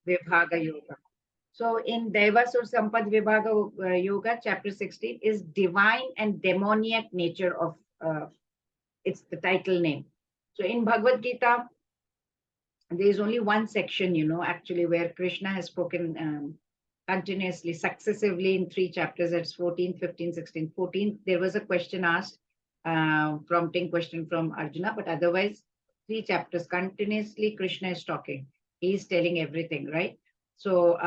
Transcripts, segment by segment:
Vibhaga Yoga. So in Devasur Sampad Vibhaga Yoga, chapter 16 is divine and demoniac nature of, it's the title name. So in Bhagavad Gita, there is only one section, actually, where Krishna has spoken continuously, successively in three chapters. That's 14, 15, 16. 14, there was a question asked, prompting question from Arjuna, but otherwise, three chapters continuously Krishna is talking. He is telling everything, right? So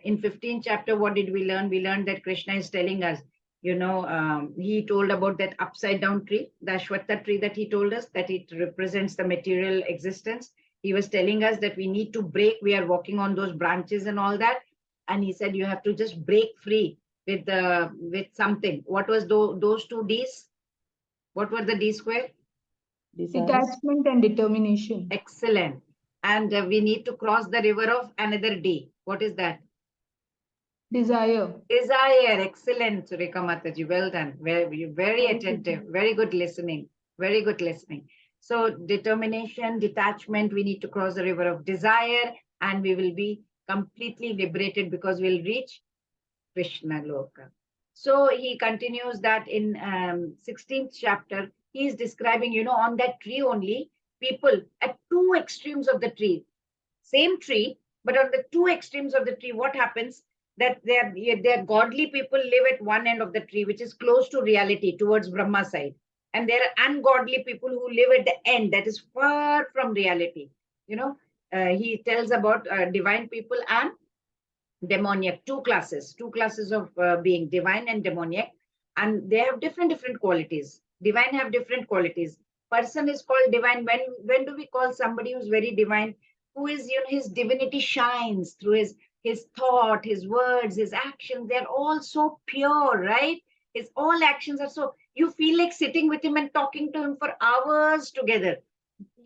in 15th chapter, what did we learn? We learned that Krishna is telling us, he told about that upside down tree, the Ashwatha tree that he told us, that it represents the material existence. He was telling us that we need to break. We are walking on those branches and all that. And he said, you have to just break free with something. What was those two D's? What were the D square? Detachment and determination. Excellent. And we need to cross the river of another D. What is that? Desire. Desire. Excellent, Sureka Mataji. Well done. Very attentive. Very good listening. Very good listening. So determination, detachment, we need to cross the river of desire, and we will be completely liberated because we'll reach Krishna Loka. So he continues that in 16th chapter, he is describing, on that tree only, people at two extremes of the tree, same tree, but on the two extremes of the tree, what happens? That their godly people live at one end of the tree, which is close to reality, towards Brahma side. And there are ungodly people who live at the end, that is far from reality. He tells about divine people and demoniac, two classes of being, divine and demoniac, and they have different qualities. Divine have different qualities. Person is called divine. When do we call somebody who's very divine? Who is, his divinity shines through his thought, his words, his actions. They're all so pure, right? His all actions are so, you feel like sitting with him and talking to him for hours together.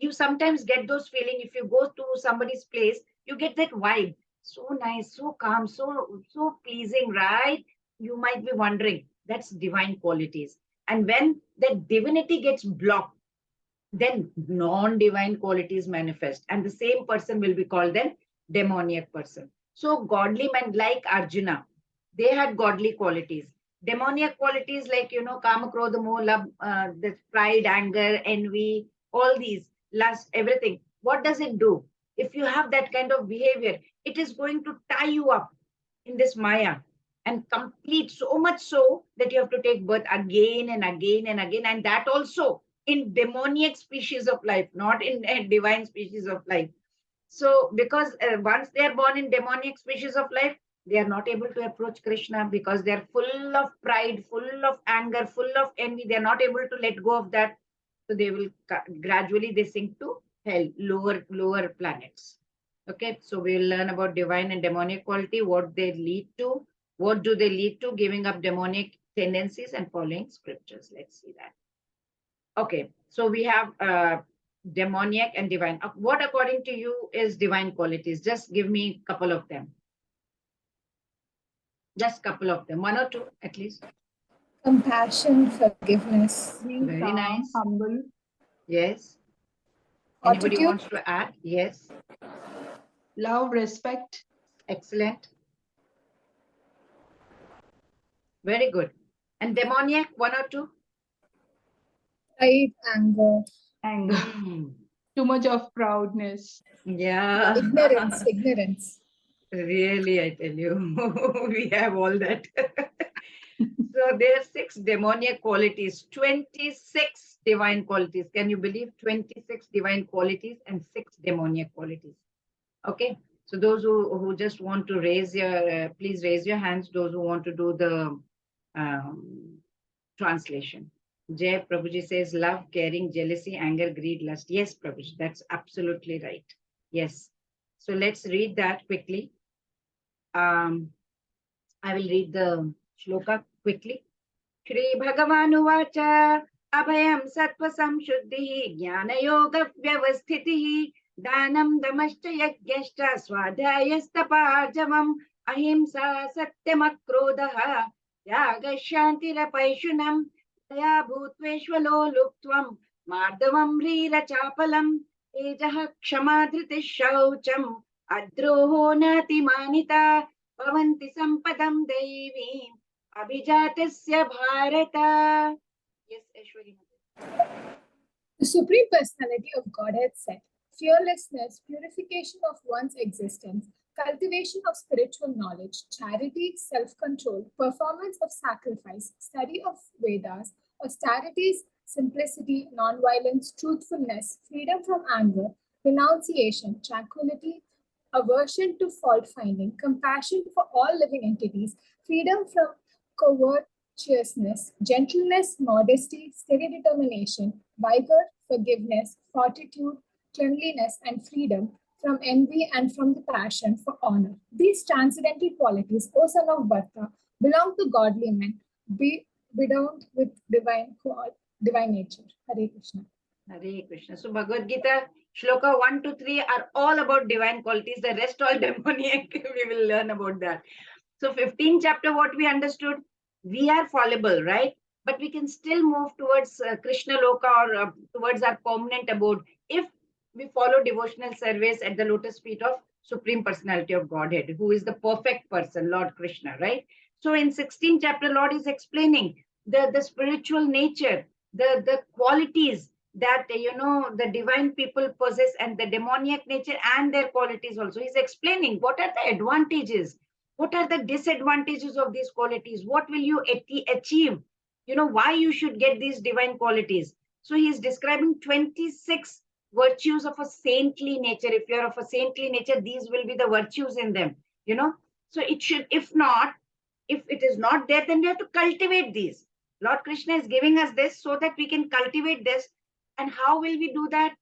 You sometimes get those feeling if you go to somebody's place, you get that vibe. So nice, so calm, so pleasing, right? You might be wondering, that's divine qualities. And when that divinity gets blocked, then non-divine qualities manifest, and the same person will be called then demoniac person. So godly men like Arjuna, they had godly qualities. Demoniac qualities like, kama, krodha, moha, love, the pride, anger, envy, all these, lust, everything. What does it do? If you have that kind of behavior, it is going to tie you up in this Maya and complete, so much so that you have to take birth again and again and again, and that also in demoniac species of life, not in a divine species of life. So because once they are born in demoniac species of life, they are not able to approach Krishna because they are full of pride, full of anger, full of envy. They are not able to let go of that. So they will gradually they sink to hell, lower planets. Okay, so we will learn about divine and demoniac quality, what they lead to, what do they lead to, giving up demonic tendencies and following scriptures. Let's see that. Okay, so we have demoniac and divine. What according to you is divine qualities? Just give me a couple of them. Just couple of them, one or two at least. Compassion, forgiveness. Very nice. Humble. Yes. Anybody Fortitude. wants to add? Yes. Love, respect. Excellent. Very good. And demoniac, one or two? Pride, anger. Anger. Too much of proudness. Yeah. Ignorance. Really, I tell you, we have all that. So there are 6 demoniac qualities, 26 divine qualities. Can you believe 26 divine qualities and 6 demoniac qualities? Okay. So those who just want to raise your, please raise your hands. Those who want to do the translation. Jay Prabhuji says love, caring, jealousy, anger, greed, lust. Yes, Prabhuji, that's absolutely right. Yes. So let's read that quickly. I will read the shloka quickly. Shri Bhagavan Vacha Abhayam Sattva Samshuddhi Jnana Yoga Vyavasthitihi Danam Damascha Yagyashta Swadhyayastapājavam Ahimsa Satyamakrodaha Yaga Shantirapaishunam Daya Bhutveshvalo Luktvam Mardavam Rira Chapalam Ejaha Kshamadhriti Shaucham Adroho nati manita pavanti sampadam devi abhijatasya bharata. Yes, Aishwari. The Supreme Personality of Godhead said, fearlessness, purification of one's existence, cultivation of spiritual knowledge, charity, self-control, performance of sacrifice, study of Vedas, austerities, simplicity, non-violence, truthfulness, freedom from anger, renunciation, tranquility, aversion to fault-finding, compassion for all living entities, freedom from covetousness, gentleness, modesty, steady determination, vigor, forgiveness, fortitude, cleanliness, and freedom from envy and from the passion for honor. These transcendental qualities, O son of Bharta, belong to godly men, be endowed with divine nature. Hare Krishna. Hare Krishna. So Bhagavad Gita, Shloka 1 to 3 are all about divine qualities. The rest all demoniac. We will learn about that. So 15th chapter, what we understood, we are fallible, right? But we can still move towards Krishna Loka or towards our permanent abode if we follow devotional service at the lotus feet of Supreme Personality of Godhead, who is the perfect person, Lord Krishna, right? So in 16th chapter, Lord is explaining the spiritual nature, the qualities that, the divine people possess and the demoniac nature and their qualities also. He's explaining what are the advantages, what are the disadvantages of these qualities, what will you achieve, why you should get these divine qualities. So he's describing 26 virtues of a saintly nature. If you're of a saintly nature, these will be the virtues in them, so it should, if it is not there, then we have to cultivate these. Lord Krishna is giving us this so that we can cultivate this. And how will we do that?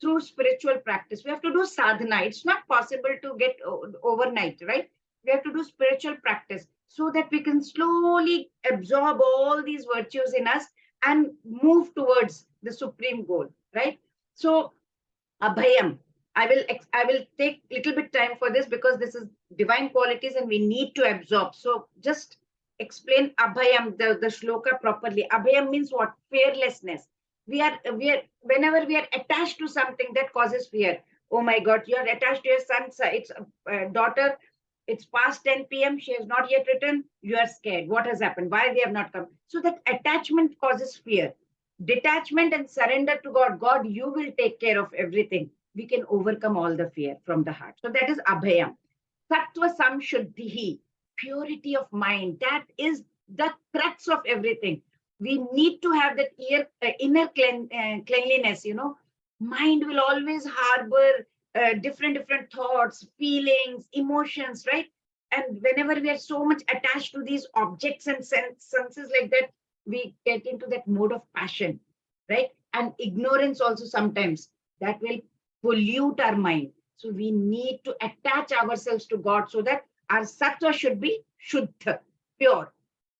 Through spiritual practice. We have to do sadhana. It's not possible to get overnight, right? We have to do spiritual practice so that we can slowly absorb all these virtues in us and move towards the supreme goal, right? So abhayam, I will take little bit time for this because this is divine qualities and we need to absorb. So just explain abhayam, the shloka properly. Abhayam means what? Fearlessness. We are whenever we are attached to something that causes fear. Oh my God, you are attached to your son's daughter. It's past 10 p.m. She has not yet returned. You are scared. What has happened? Why they have not come? So that attachment causes fear. Detachment and surrender to God. God, you will take care of everything. We can overcome all the fear from the heart. So that is abhayam. Sattva samshuddhihi, purity of mind. That is the crux of everything. We need to have that inner cleanliness, Mind will always harbor different thoughts, feelings, emotions, right? And whenever we are so much attached to these objects and senses like that, we get into that mode of passion, right? And ignorance also sometimes that will pollute our mind. So we need to attach ourselves to God so that our sattva should be shuddha, pure.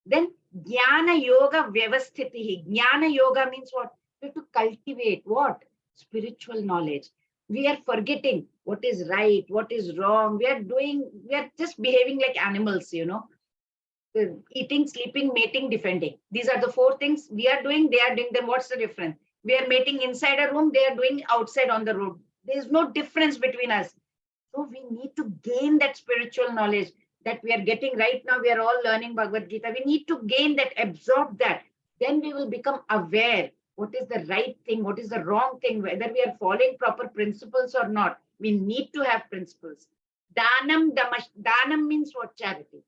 Then jnana yoga vyavasthitihi. Jnana yoga means what? We have to cultivate what? Spiritual knowledge. We are forgetting what is right, what is wrong. We are just behaving like animals, eating, sleeping, mating, defending. These are the 4 things we are doing. They are doing them. What's the difference? We are mating inside a room. They are doing outside on the road. There is no difference between us. So we need to gain that spiritual knowledge that we are getting right now. We are all learning Bhagavad Gita. We need to gain that, absorb that. Then we will become aware. What is the right thing? What is the wrong thing? Whether we are following proper principles or not. We need to have principles. Danam means what? Charity.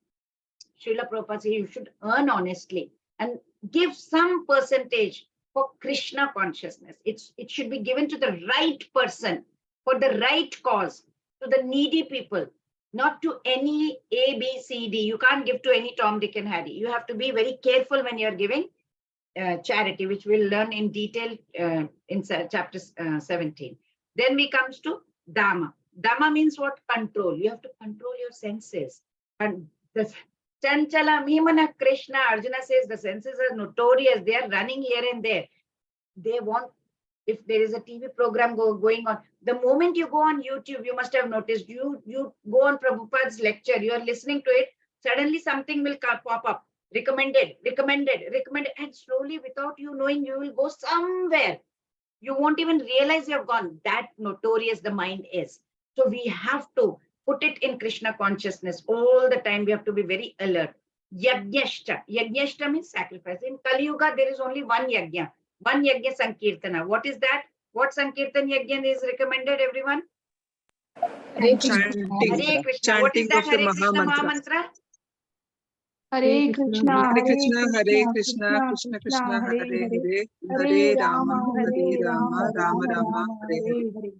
Srila Prabhupada says you should earn honestly and give some percentage for Krishna consciousness. It should be given to the right person for the right cause, to the needy people, not to any A, B, C, D. You can't give to any Tom, Dick, and Harry. You have to be very careful when you're giving charity, which we'll learn in detail in chapter 17. Then we comes to Dhamma. Dhamma means what? Control. You have to control your senses. And the Chanchala Mimana Krishna, Arjuna says the senses are notorious. They are running here and there. They want, if there is a TV program going on, the moment you go on YouTube, you must have noticed, you go on Prabhupada's lecture, you are listening to it, suddenly something will pop up. Recommended, and slowly, without you knowing, you will go somewhere. You won't even realize you have gone. That notorious the mind is. So we have to Put it in Krishna consciousness all the time. We have to be very alert. Yagyashta. Yagyashta means sacrifice. In Kali Yuga, there is only one yagya. One yagya sankirtana. What is that? What sankirtan yagya is recommended, everyone? Hare Krishna. Hare Krishna. What is that Hare Krishna Mahamantra? Hare Krishna, Hare Krishna, Hare Krishna, Krishna Krishna Krishna, Hare Hare, Hare Hare Rama, Rama, Hare Rama, Rama Rama, Hare Hare.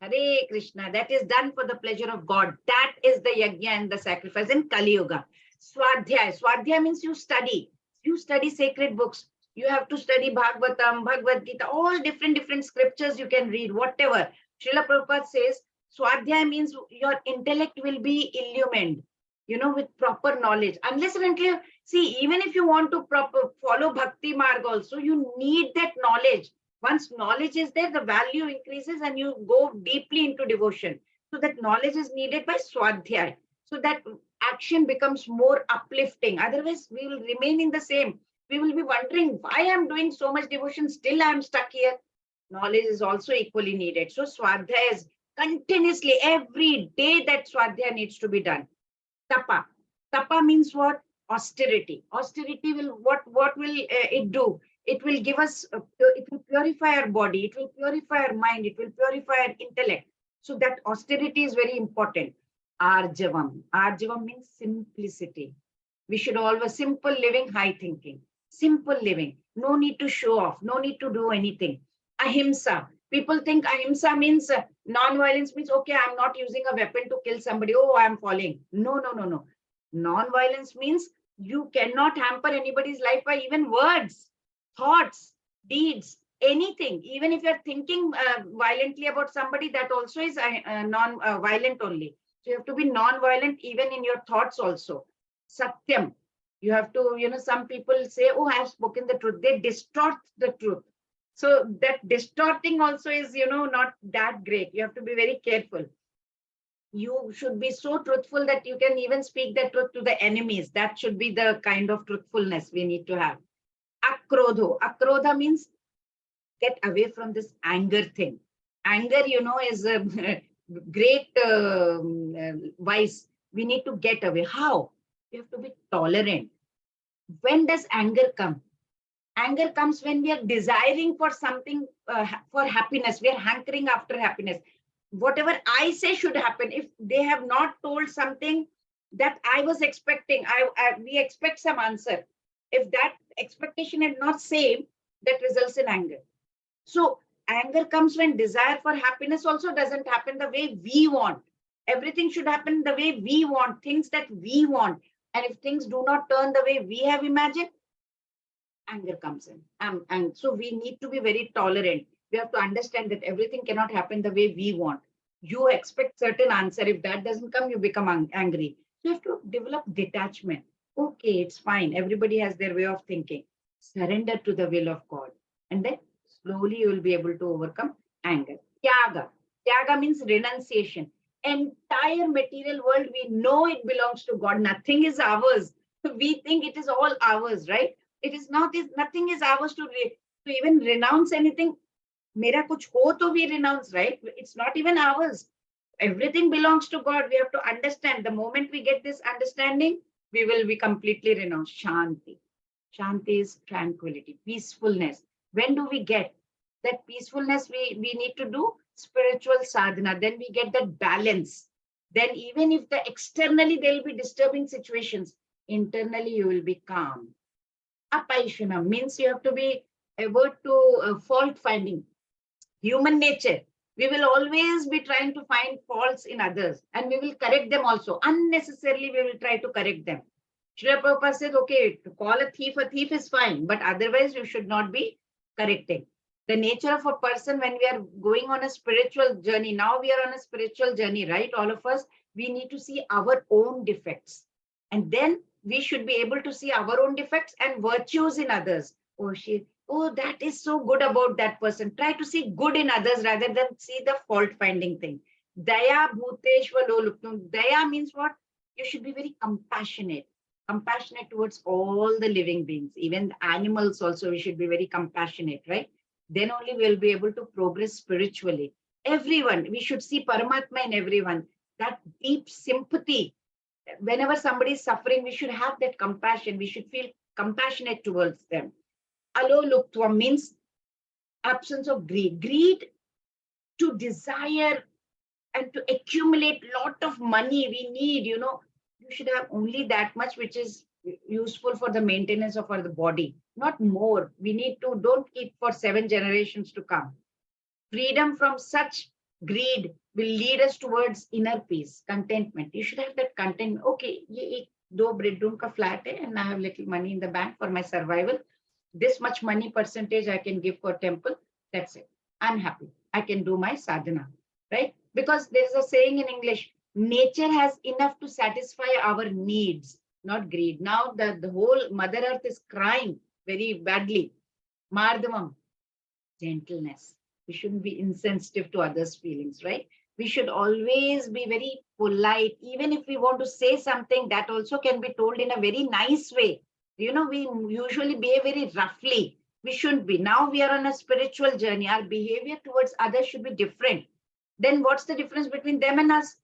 Hare Krishna. That is done for the pleasure of God. That is the yajna and the sacrifice in Kali Yuga. Swadhyaya. Swadhyaya means you study. You study sacred books. You have to study Bhagavatam, Bhagavadgita, all different scriptures you can read, whatever. Srila Prabhupada says, Swadhyaya means your intellect will be illumined, with proper knowledge. Unless and until, see, even if you want to follow Bhakti Marg also, you need that knowledge. Once knowledge is there, the value increases and you go deeply into devotion. So that knowledge is needed by Swadhyaya. So that action becomes more uplifting. Otherwise, we will remain in the same. We will be wondering why I'm doing so much devotion, still I'm stuck here. Knowledge is also equally needed. So Swadhyaya is continuously, every day that Swadhyaya needs to be done. Tapa. Tapa means what? Austerity. Austerity will, what will it do? It will give us, it will purify our body, it will purify our mind, it will purify our intellect. So that austerity is very important. Arjavam. Arjavam means simplicity. We should always simple living, high thinking. Simple living. No need to show off. No need to do anything. Ahimsa. People think ahimsa means non-violence means, okay, I'm not using a weapon to kill somebody. Oh, I'm falling. No. Non-violence means you cannot hamper anybody's life by even words, thoughts, deeds, anything. Even if you're thinking violently about somebody, that also is non-violent only. So you have to be non-violent even in your thoughts also. Satyam. You have to, some people say, oh, I have spoken the truth. They distort the truth. So that distorting also is, not that great. You have to be very careful. You should be so truthful that you can even speak the truth to the enemies. That should be the kind of truthfulness we need to have. Akrodho. Akrodha means get away from this anger thing. Anger, is a great vice. We need to get away. How? You have to be tolerant. When does anger come? Anger comes when we are desiring for something, for happiness. We are hankering after happiness. Whatever I say should happen. If they have not told something that I was expecting, we expect some answer. If that expectation is not same, that results in anger. So anger comes when desire for happiness also doesn't happen the way we want. Everything should happen the way we want, things that we want. And if things do not turn the way we have imagined, anger comes in. And so we need to be very tolerant. We have to understand that everything cannot happen the way we want. You expect certain answer. If that doesn't come, you become angry. So you have to develop detachment. Okay, it's fine. Everybody has their way of thinking. Surrender to the will of God. And then slowly you will be able to overcome anger. Tyaga. Tyaga means renunciation. Entire material world, we know it belongs to God. Nothing is ours. We think it is all ours, right? It is not. Nothing is ours to even renounce anything. Mera kuch ho to we renounce, right? It's not even ours. Everything belongs to God. We have to understand. The moment we get this understanding, we will be completely renounced. Shanti. Shanti is tranquility, peacefulness. When do we get that peacefulness? We need to do spiritual sadhana. Then we get that balance. Then even if externally there will be disturbing situations, internally you will be calm. Apaishana means you have to be able to fault finding. Human nature. We will always be trying to find faults in others and we will correct them also. Unnecessarily, we will try to correct them. Srila Prabhupada said, okay, to call a thief is fine, but otherwise you should not be correcting. The nature of a person when we are going on a spiritual journey, now we are on a spiritual journey, right? All of us, we need to see our own defects. And then we should be able to see our own defects and virtues in others. Oh, that is so good about that person. Try to see good in others rather than see the fault finding thing. Daya bhuteshva lolupnum. Daya means what? You should be very compassionate. Compassionate towards all the living beings. Even the animals also, we should be very compassionate, right? Then only we'll be able to progress spiritually. Everyone, we should see Paramatma in everyone. that deep sympathy. Whenever somebody is suffering, we should have that compassion. We should feel compassionate towards them. Alo luktva means absence of greed. Greed to desire and to accumulate lot of money we need, you should have only that much which is useful for the maintenance of our body, not more. We need to, don't keep for 7 generations to come. Freedom from such greed will lead us towards inner peace, contentment. You should have that contentment. Okay, ye do bedroom ka flat hai, and I have little money in the bank for my survival. This much money percentage I can give for temple. That's it. I'm happy. I can do my sadhana, right? Because there's a saying in English, nature has enough to satisfy our needs, not greed. Now the whole Mother Earth is crying very badly. Mardhavam, gentleness. We shouldn't be insensitive to others' feelings, right? We should always be very polite. Even if we want to say something, that also can be told in a very nice way. We usually behave very roughly. We shouldn't be. Now we are on a spiritual journey. Our behavior towards others should be different. Then what's the difference between them and us?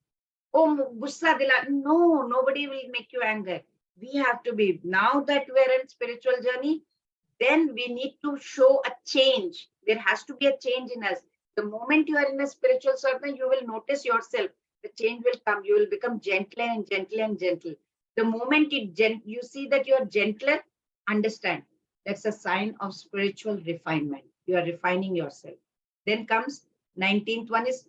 Oh, gussa dila. No, nobody will make you angry. We have to be. Now that we're in spiritual journey, then we need to show a change. There has to be a change in us. The moment you are in a spiritual sadhana, you will notice yourself. The change will come. You will become gentler and gentler and gentle. The moment you see that you are gentler, understand. That's a sign of spiritual refinement. You are refining yourself. Then comes 19th one is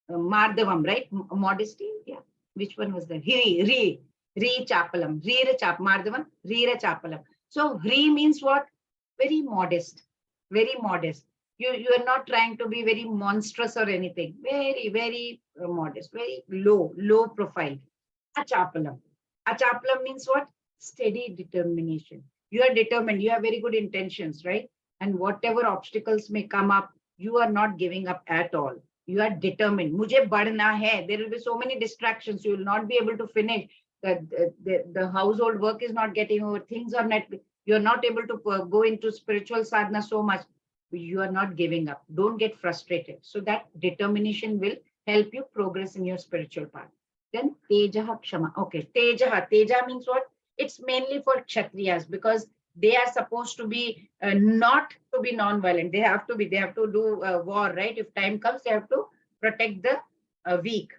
Mardhavam, right? Modesty. Yeah. Which one was that? Re chapalam. Mardhavam, re chapalam. So Hri means what? Very modest. Very modest. You are not trying to be very monstrous or anything. Very, very modest. Very low profile. Achapalam. Achapalam means what? Steady determination. You are determined. You have very good intentions, right? And whatever obstacles may come up, you are not giving up at all. You are determined. Mujhe badhna hai. There will be so many distractions. You will not be able to finish. The household work is not getting over. Things are not. You are not able to go into spiritual sadhana so much. You are not giving up. Don't get frustrated. So that determination will help you progress in your spiritual path. Then Tejaha Kshama. Okay, Tejaha. Teja means what? It's mainly for Kshatriyas because they are supposed to be not to be non-violent. They have to be. They have to do war, right? If time comes, they have to protect the weak.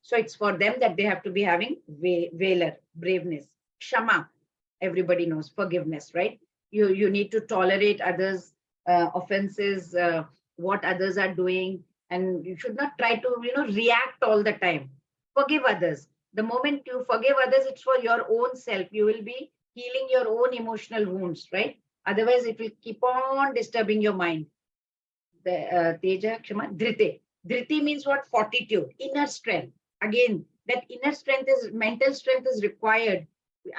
So it's for them that they have to be having valor, braveness. Kshama, everybody knows, forgiveness, right? You need to tolerate others' offenses, what others are doing, and you should not try to, react all the time. Forgive others. The moment you forgive others, it's for your own self. You will be healing your own emotional wounds, right? Otherwise, it will keep on disturbing your mind. The Teja, Kshama, Dhrite. Dhriti means what? Fortitude, inner strength. Again, that inner strength is, mental strength is required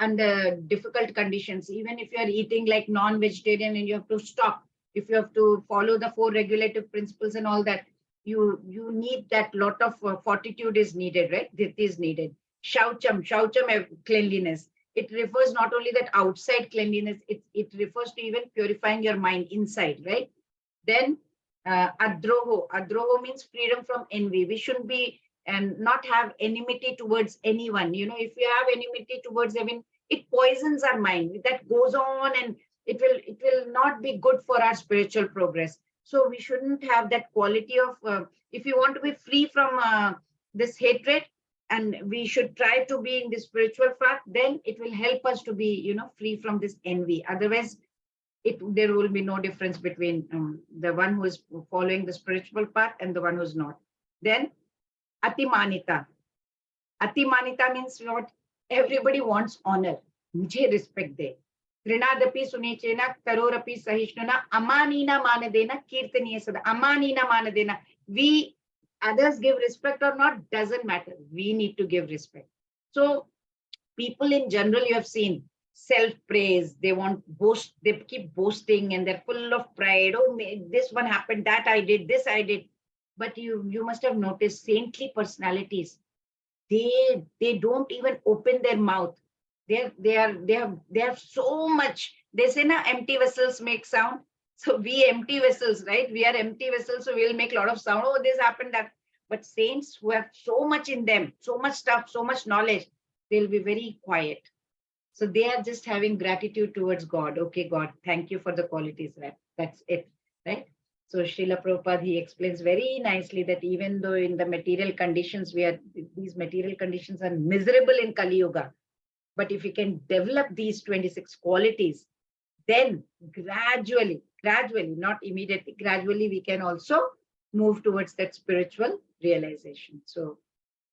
under difficult conditions. Even if you are eating like non-vegetarian and you have to stop, if you have to follow the 4 regulative principles and all that, you need that lot of fortitude is needed, right? Dhriti is needed. Shaucham, cleanliness. It refers not only that outside cleanliness, it refers to even purifying your mind inside, right? Then Adroho means freedom from envy. We shouldn't be and not have enmity towards anyone. If you have enmity towards anyone, it poisons our mind. That goes on and it will not be good for our spiritual progress. So we shouldn't have that quality of, if you want to be free from this hatred, and we should try to be in the spiritual path, then it will help us to be, free from this envy. Otherwise, there will be no difference between the one who is following the spiritual path and the one who's not. Then Atimanita. Atimanita means what? Everybody wants honor. Mujhe respect de. Trinadapi sunechena karorapi sahishnuna amanina manadena kirtaniya sada. Amanina manadena. We, others give respect or not, doesn't matter. We need to give respect. So people in general, you have seen self-praise. They want boast. They keep boasting and they're full of pride. Oh, this one happened, that I did, this I did. But you must have noticed saintly personalities. They don't even open their mouth. They have so much. They say na empty vessels make sound. So we empty vessels, right? We are empty vessels, so we'll make a lot of sound. Oh, this happened, that. But saints who have so much in them, so much stuff, so much knowledge, they'll be very quiet. So they are just having gratitude towards God. Okay, God, thank you for the qualities, right? That's it, right? So Srila Prabhupada, he explains very nicely that even though in the material conditions, these material conditions are miserable in Kali Yuga, but if we can develop these 26 qualities, then gradually, not immediately, gradually we can also move towards that spiritual realization. So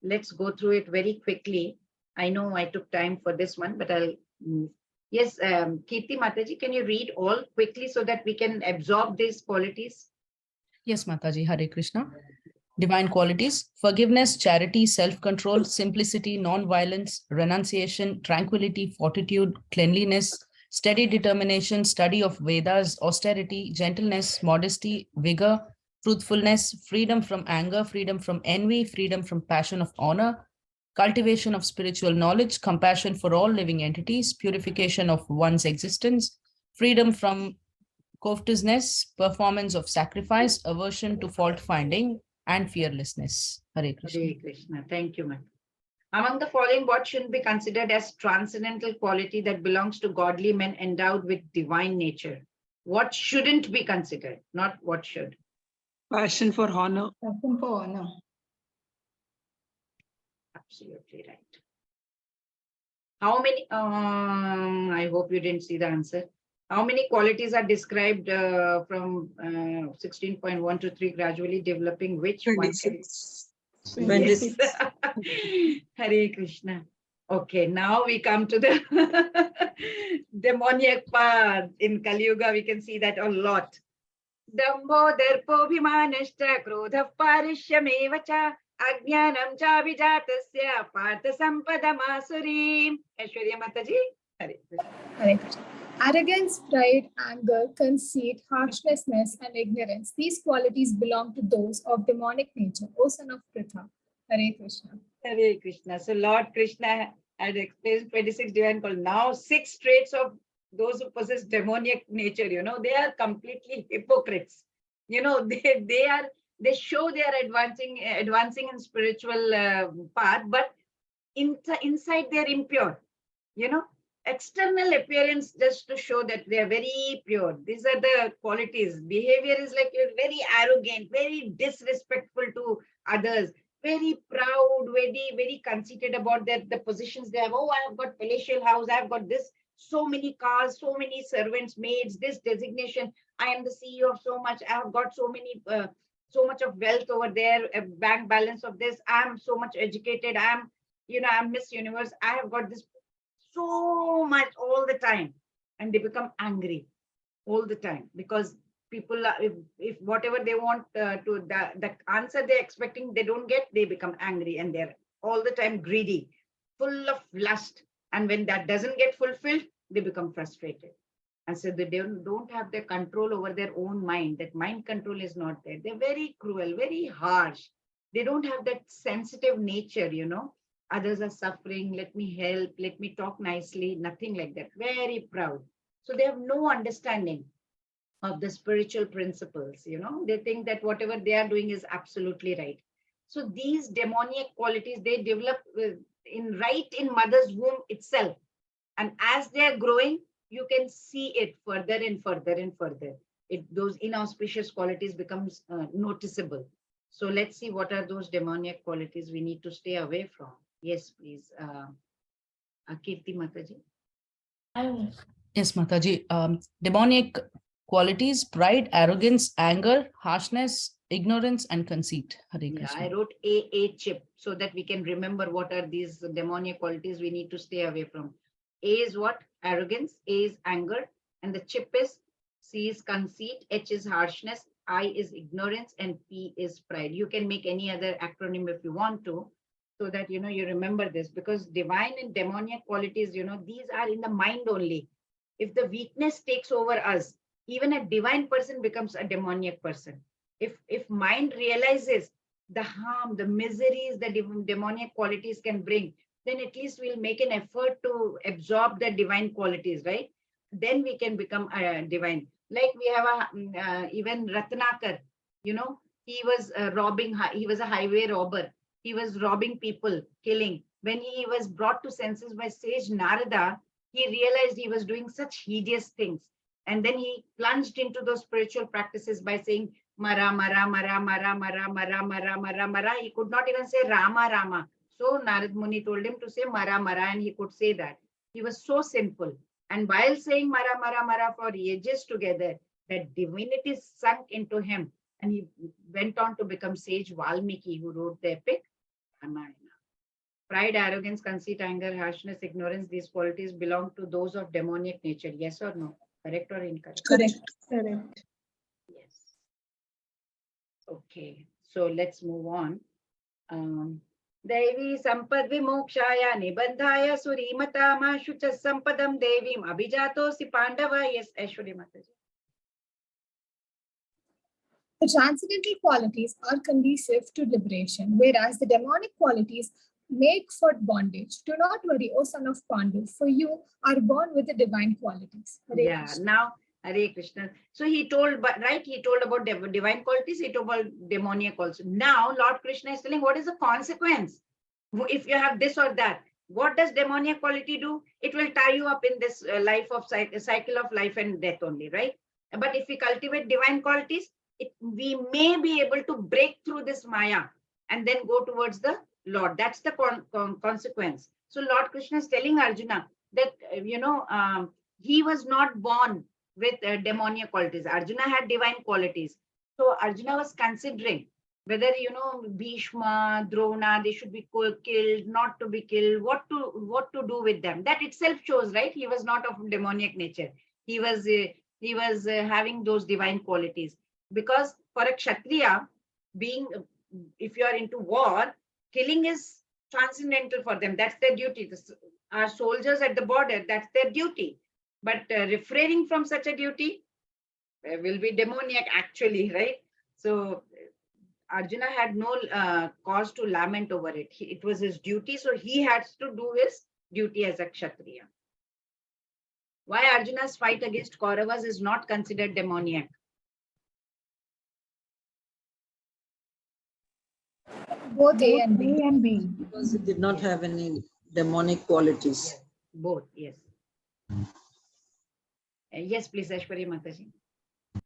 let's go through it very quickly. I know I took time for this one, but I'll move. Yes, Kirti Mataji, can you read all quickly so that we can absorb these qualities? Yes, Mataji, Hare Krishna. Divine qualities: forgiveness, charity, self-control, simplicity, non-violence, renunciation, tranquility, fortitude, cleanliness, steady determination, study of Vedas, austerity, gentleness, modesty, vigor, truthfulness, freedom from anger, freedom from envy, freedom from passion of honor, cultivation of spiritual knowledge, compassion for all living entities, purification of one's existence, freedom from covetousness, performance of sacrifice, aversion to fault finding, and fearlessness. Hare Krishna. Hare Krishna. Thank you, ma'am. Among the following, what should be considered as transcendental quality that belongs to godly men endowed with divine nature? What shouldn't be considered, not what should. Passion for honor. Passion for honor. Absolutely right. How many, I hope you didn't see the answer. How many qualities are described from 16.1 to 3, gradually developing which one? 26. Yes. Hare Krishna. Okay, now we come to the demoniac part. In Kali Yuga, we can see that a lot. Dambho darpo bhimanashta krodha parishyameva cha ajnanam cha vijatasya partha sampadam asurim. Aishwarya Mataji. Hare Krishna. Hare Krishna. Arrogance, pride, anger, conceit, harshness, and ignorance. These qualities belong to those of demonic nature, O son of Pritha. Hare Krishna. Hare Krishna. So Lord Krishna had explained 26 divine qualities. Now 6 traits of those who possess demoniac nature, they are completely hypocrites. They show they are advancing in spiritual path, but inside they're impure. External appearance just to show that they are very pure. These are the qualities. Behavior is like you're very arrogant, very disrespectful to others, very proud, very conceited about the positions they have. Oh, I have got palatial house, I've got this, so many cars, so many servants, maids, this designation. I am the CEO of so much. I have got so much of wealth over there, a bank balance of this. I'm so much educated. I'm Miss Universe. I have got this so much all the time, and they become angry all the time because people are, if whatever they want the answer they're expecting they don't get, they become angry, and they're all the time greedy, full of lust, and when that doesn't get fulfilled, they become frustrated. And so they don't have the control over their own mind. That mind control is not there. They're very cruel, very harsh. They don't have that sensitive nature. Others are suffering, let me help, let me talk nicely, nothing like that. Very proud. So they have no understanding of the spiritual principles. They think that whatever they are doing is absolutely right. So these demoniac qualities, they develop in mother's womb itself. And as they are growing, you can see it further and further and further. Those inauspicious qualities becomes noticeable. So let's see what are those demoniac qualities we need to stay away from. Yes, please. Kirti Mataji. Yes, Mataji. Demoniac qualities: pride, arrogance, anger, harshness, ignorance, and conceit. Hare Yeah, Krishna. I wrote A chip so that we can remember what are these demoniac qualities we need to stay away from. A is what? Arrogance. A is anger. And the chip is C is conceit. H is harshness. I is ignorance. And P is pride. You can make any other acronym if you want to, so that you remember this, because divine and demoniac qualities, these are in the mind only. If the weakness takes over us, even a divine person becomes a demoniac person. If mind realizes the harm, the miseries the demoniac qualities can bring, then at least we'll make an effort to absorb the divine qualities, right? Then we can become divine. Like we have even Ratnakar, he was robbing, he was a highway robber. He was robbing people, killing. When he was brought to senses by sage Narada, he realized he was doing such hideous things. And then he plunged into those spiritual practices by saying, Mara, Mara, Mara, Mara, Mara, Mara, Mara, Mara, Mara. He could not even say Rama, Rama. So Narad Muni told him to say Mara, Mara, and he could say that. He was so sinful. And while saying Mara, Mara, Mara for ages together, that divinity sunk into him. And he went on to become sage Valmiki, who wrote the epic Ramayana. Pride, arrogance, conceit, anger, harshness, ignorance, these qualities belong to those of demoniac nature. Yes or no? Correct or incorrect? Correct. Correct. Yes. Okay. So let's move on. Devi sampad vimokshaya nibandhaya surimata mashucha sampadam devim abhijato si pandava. Yes, Aishwarya Mataji. The transcendental qualities are conducive to liberation, whereas the demonic qualities make for bondage. Do not worry, O son of Pandu, for you are born with the divine qualities. Hare Yeah, Krishna. now Hare Krishna. So he told, but right, he told about divine qualities, he told about demoniac also. Now Lord Krishna is telling what is the consequence if you have this or that. What does demoniac quality do? It will tie you up in this life of cycle of life and death only, right? But if we cultivate divine qualities, we may be able to break through this Maya and then go towards the Lord. That's the consequence. So Lord Krishna is telling Arjuna that, he was not born with demoniac qualities. Arjuna had divine qualities. So Arjuna was considering whether, Bhishma, Drona, they should be killed, not to be killed, what to do with them. That itself shows, right? He was not of demoniac nature. He was having those divine qualities. Because for a Kshatriya, if you are into war, killing is transcendental for them. That's their duty. Our soldiers at the border, that's their duty. But refraining from such a duty will be demoniac actually, right? So Arjuna had no cause to lament over it. It was his duty, so he had to do his duty as a Kshatriya. Why Arjuna's fight against Kauravas is not considered demoniac? Both A and B. A and B. Because it did not have any demonic qualities. Both, yes. Yes, please, Aishwarya Mataji. O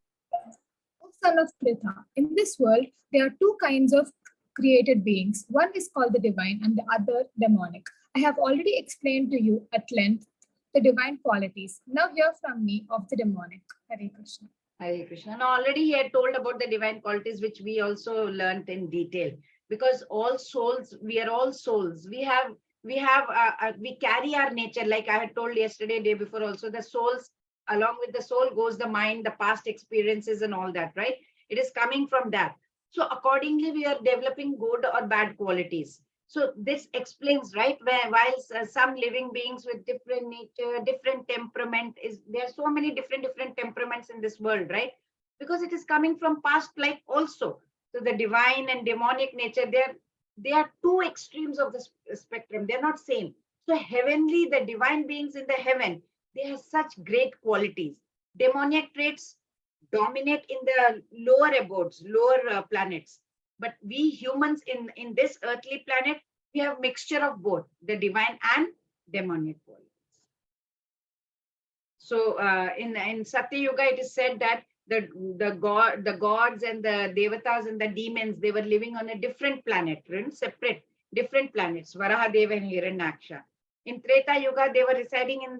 son of Pritha, in this world, there are two kinds of created beings. One is called the divine and the other demonic. I have already explained to you at length the divine qualities. Now hear from me of the demonic. Hare Krishna. Hare Krishna. Now already he had told about the divine qualities, which we also learned in detail. Because all souls, we are all souls. We carry our nature, like I had told yesterday, day before also, the souls, along with the soul goes the mind, the past experiences and all that, right? It is coming from that. So accordingly, we are developing good or bad qualities. So this explains, right, while some living beings with different nature, different temperament, there are so many different temperaments in this world, right? Because it is coming from past life also. So the divine and demonic nature, they are two extremes of the spectrum. They're not same. So heavenly, the divine beings in the heaven, they have such great qualities. Demoniac traits dominate in the lower abodes, lower planets. But we humans in this earthly planet, we have mixture of both, the divine and demonic qualities. So in Satya Yuga, it is said that the gods and the devatas and the demons, they were living on a different planet, separate, different planets, Varaha Deva and Hiranyaksha. In Treta Yuga, they were residing on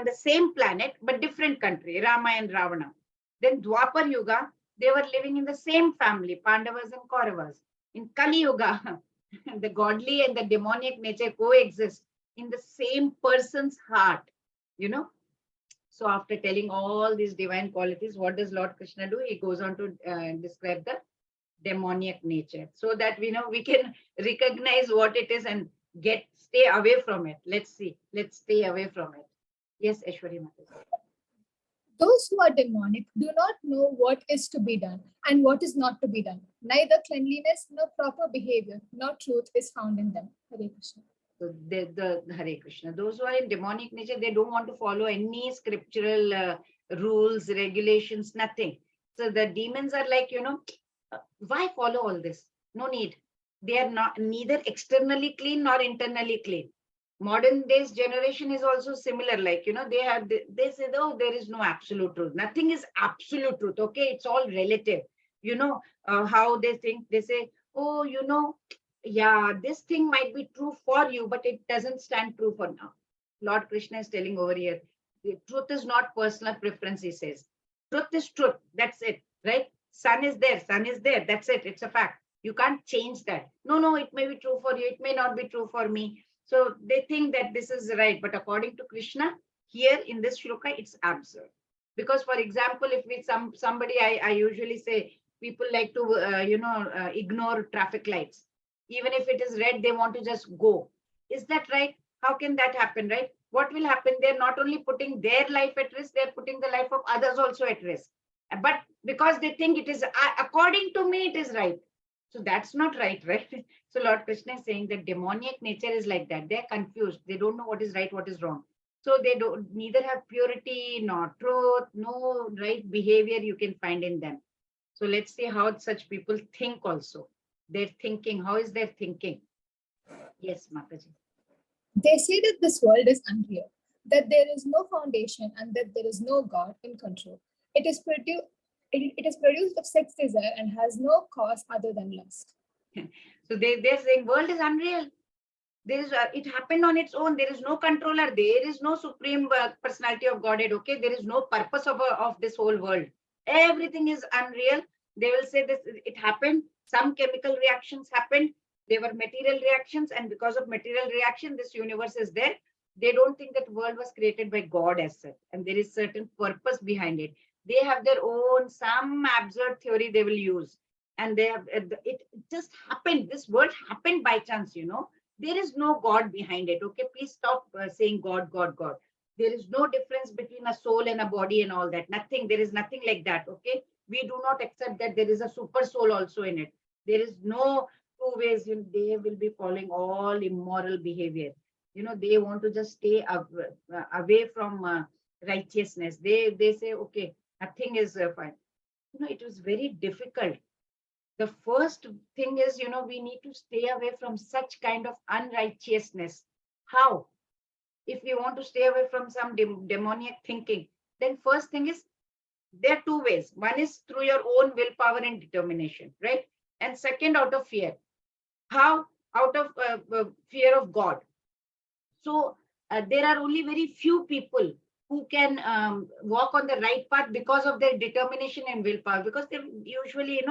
the same planet, but different country, Rama and Ravana. Then Dwapar Yuga, they were living in the same family, Pandavas and Kauravas. In Kali Yuga, the godly and the demonic nature coexist in the same person's heart, So after telling all these divine qualities, what does Lord Krishna do? He goes on to describe the demoniac nature, so that we can recognize what it is and stay away from it. Let's stay away from it. Yes, Aishwarya Mataji. Those who are demonic do not know what is to be done and what is not to be done. Neither cleanliness nor proper behavior nor truth is found in them. Hare Krishna. So the Hare Krishna. Those who are in demonic nature, they don't want to follow any scriptural rules, regulations, nothing. So the demons are like, Why follow all this? No need. They are not neither externally clean nor internally clean. Modern days generation is also similar. Like, they say, oh, there is no absolute truth. Nothing is absolute truth. Okay, it's all relative. How they think. They say, oh, yeah, this thing might be true for you, but it doesn't stand true for now. Lord Krishna is telling over here, the truth is not personal preference, he says. Truth is truth. That's it, right? Sun is there. Sun is there. That's it. It's a fact. You can't change that. No, it may be true for you. It may not be true for me. So they think that this is right. But according to Krishna, here in this shloka, it's absurd. Because, for example, if we somebody, I usually say, people like to, ignore traffic lights. Even if it is red, they want to just go. Is that right? How can that happen, right? What will happen? They're not only putting their life at risk, they're putting the life of others also at risk. But because they think it is, according to me, it is right. So that's not right, right? So Lord Krishna is saying that demoniac nature is like that. They're confused. They don't know what is right, what is wrong. So they don't neither have purity nor truth, no right behavior you can find in them. So let's see how such people think also. Their thinking, how is their thinking? Yes, Mataji. They say that this world is unreal, that there is no foundation and that there is no God in control. It is produced of sex desire and has no cause other than lust. So they're saying world is unreal. There is it happened on its own. There is no controller. There is no supreme personality of Godhead. Okay, there is no purpose of this whole world. Everything is unreal. They will say this. It happened. Some chemical reactions happened. They were material reactions, and because of material reaction, this universe is there. They don't think that world was created by God as such, and there is certain purpose behind it. They have their own some absurd theory they will use, and they have it just happened. This world happened by chance. There is no God behind it. Okay, please stop saying God, God, God. There is no difference between a soul and a body and all that. Nothing. There is nothing like that. Okay, we do not accept that there is a super soul also in it. There is no two ways. They will be following all immoral behavior. They want to just stay away from righteousness. They say, okay, nothing is fine. It was very difficult. The first thing is, we need to stay away from such kind of unrighteousness. How? If we want to stay away from some demoniac thinking, then first thing is, there are two ways. One is through your own willpower and determination, right? And second, out of fear. How? Out of fear of God. So there are only very few people who can walk on the right path because of their determination and willpower, because they usually,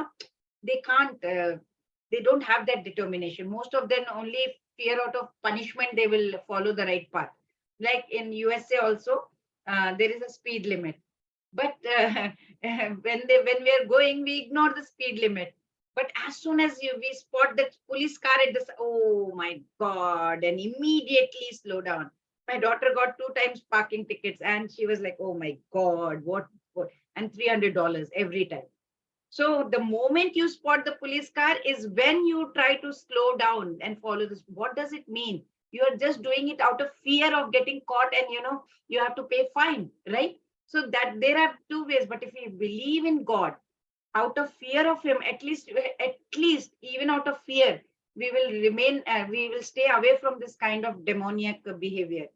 they can't, they don't have that determination. Most of them only fear out of punishment, they will follow the right path. Like in USA also, there is a speed limit. But when we are going, we ignore the speed limit. But as soon as we spot that police car at this, oh my God, and immediately slow down. My daughter got 2 times parking tickets and she was like, oh my God, what, and $300 every time. So the moment you spot the police car is when you try to slow down and follow this. What does it mean? You are just doing it out of fear of getting caught and, you have to pay fine, right? So that there are two ways. But if we believe in God, out of fear of him, at least even out of fear, we will stay away from this kind of demoniac behavior.